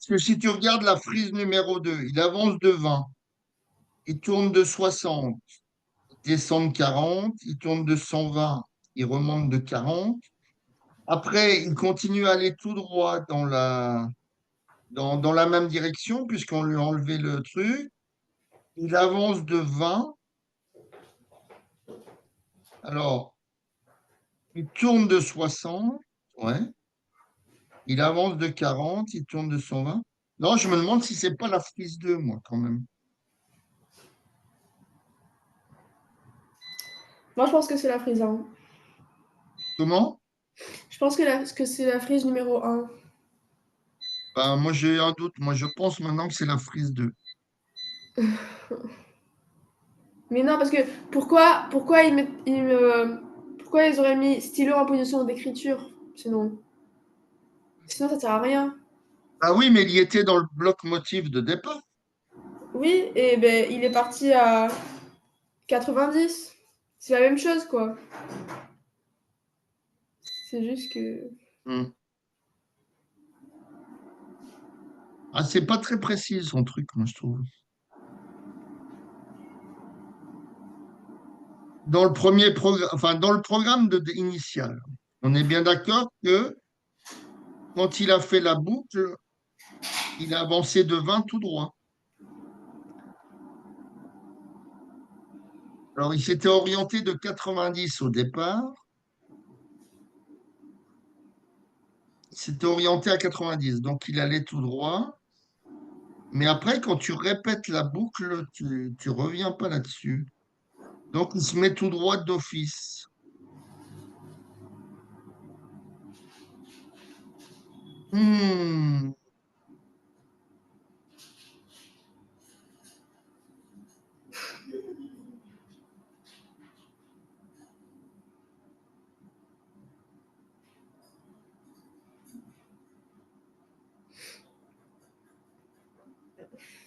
Parce que si tu regardes la frise numéro 2, il avance de 20, il tourne de 60, il descend de 40, il tourne de 120, il remonte de 40. Après, il continue à aller tout droit dans la même direction, puisqu'on lui a enlevé le truc. Il avance de 20. Alors, il tourne de 60. Ouais. Il avance de 40, il tourne de 120. Non, je me demande si c'est pas la frise 2, moi, quand même. Moi, je pense que c'est la frise 1. Comment? Je pense que c'est la frise numéro 1. Ben, moi, j'ai un doute. Moi, je pense maintenant que c'est la frise 2. Mais non, parce que pourquoi ils auraient mis stylo en position d'écriture? Sinon ça sert à rien. Ah oui, mais il y était dans le bloc motif de départ. Oui, et ben il est parti à 90. C'est la même chose, quoi. C'est juste que. Hmm. Ah, c'est pas très précis, son truc, moi, je trouve. Dans le premier programme, enfin, dans le programme initial, on est bien d'accord que quand il a fait la boucle, il a avancé de 20 tout droit. Alors, il s'était orienté de 90 au départ. Il s'était orienté à 90, donc il allait tout droit. Mais après, quand tu répètes la boucle, tu reviens pas là-dessus. Donc, il se met tout droit d'office. Hmm.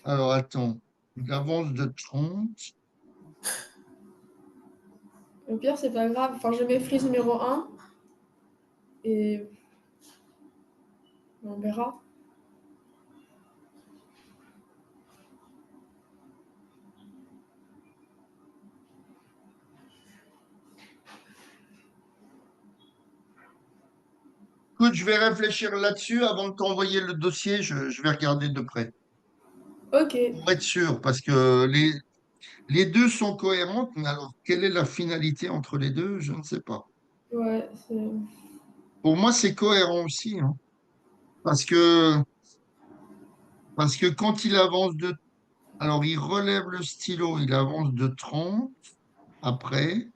Alors, attends. Il avance de 30. Au pire, c'est pas grave. Enfin, je mets frise numéro 1 et on verra. Écoute, je vais réfléchir là-dessus avant de t'envoyer le dossier. Je vais regarder de près Ok. pour être sûr, parce que les deux sont cohérentes, mais alors quelle est la finalité entre les deux? Je ne sais pas. Ouais, c'est. Pour moi, c'est cohérent aussi, hein. Parce que quand il avance alors il relève le stylo, il avance de 30 après.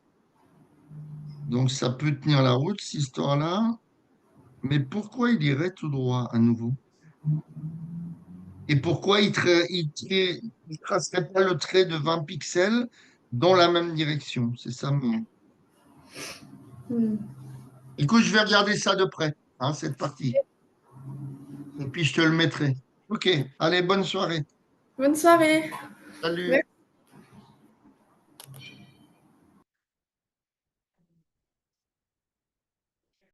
Donc ça peut tenir la route, cette histoire-là. Mais pourquoi il irait tout droit à nouveau? Et pourquoi il tracerait pas le trait de 20 pixels dans la même direction? C'est ça. Hmm. Écoute, je vais regarder ça de près, hein, cette partie. Et puis je te le mettrai. Ok, allez, bonne soirée. Bonne soirée. Salut.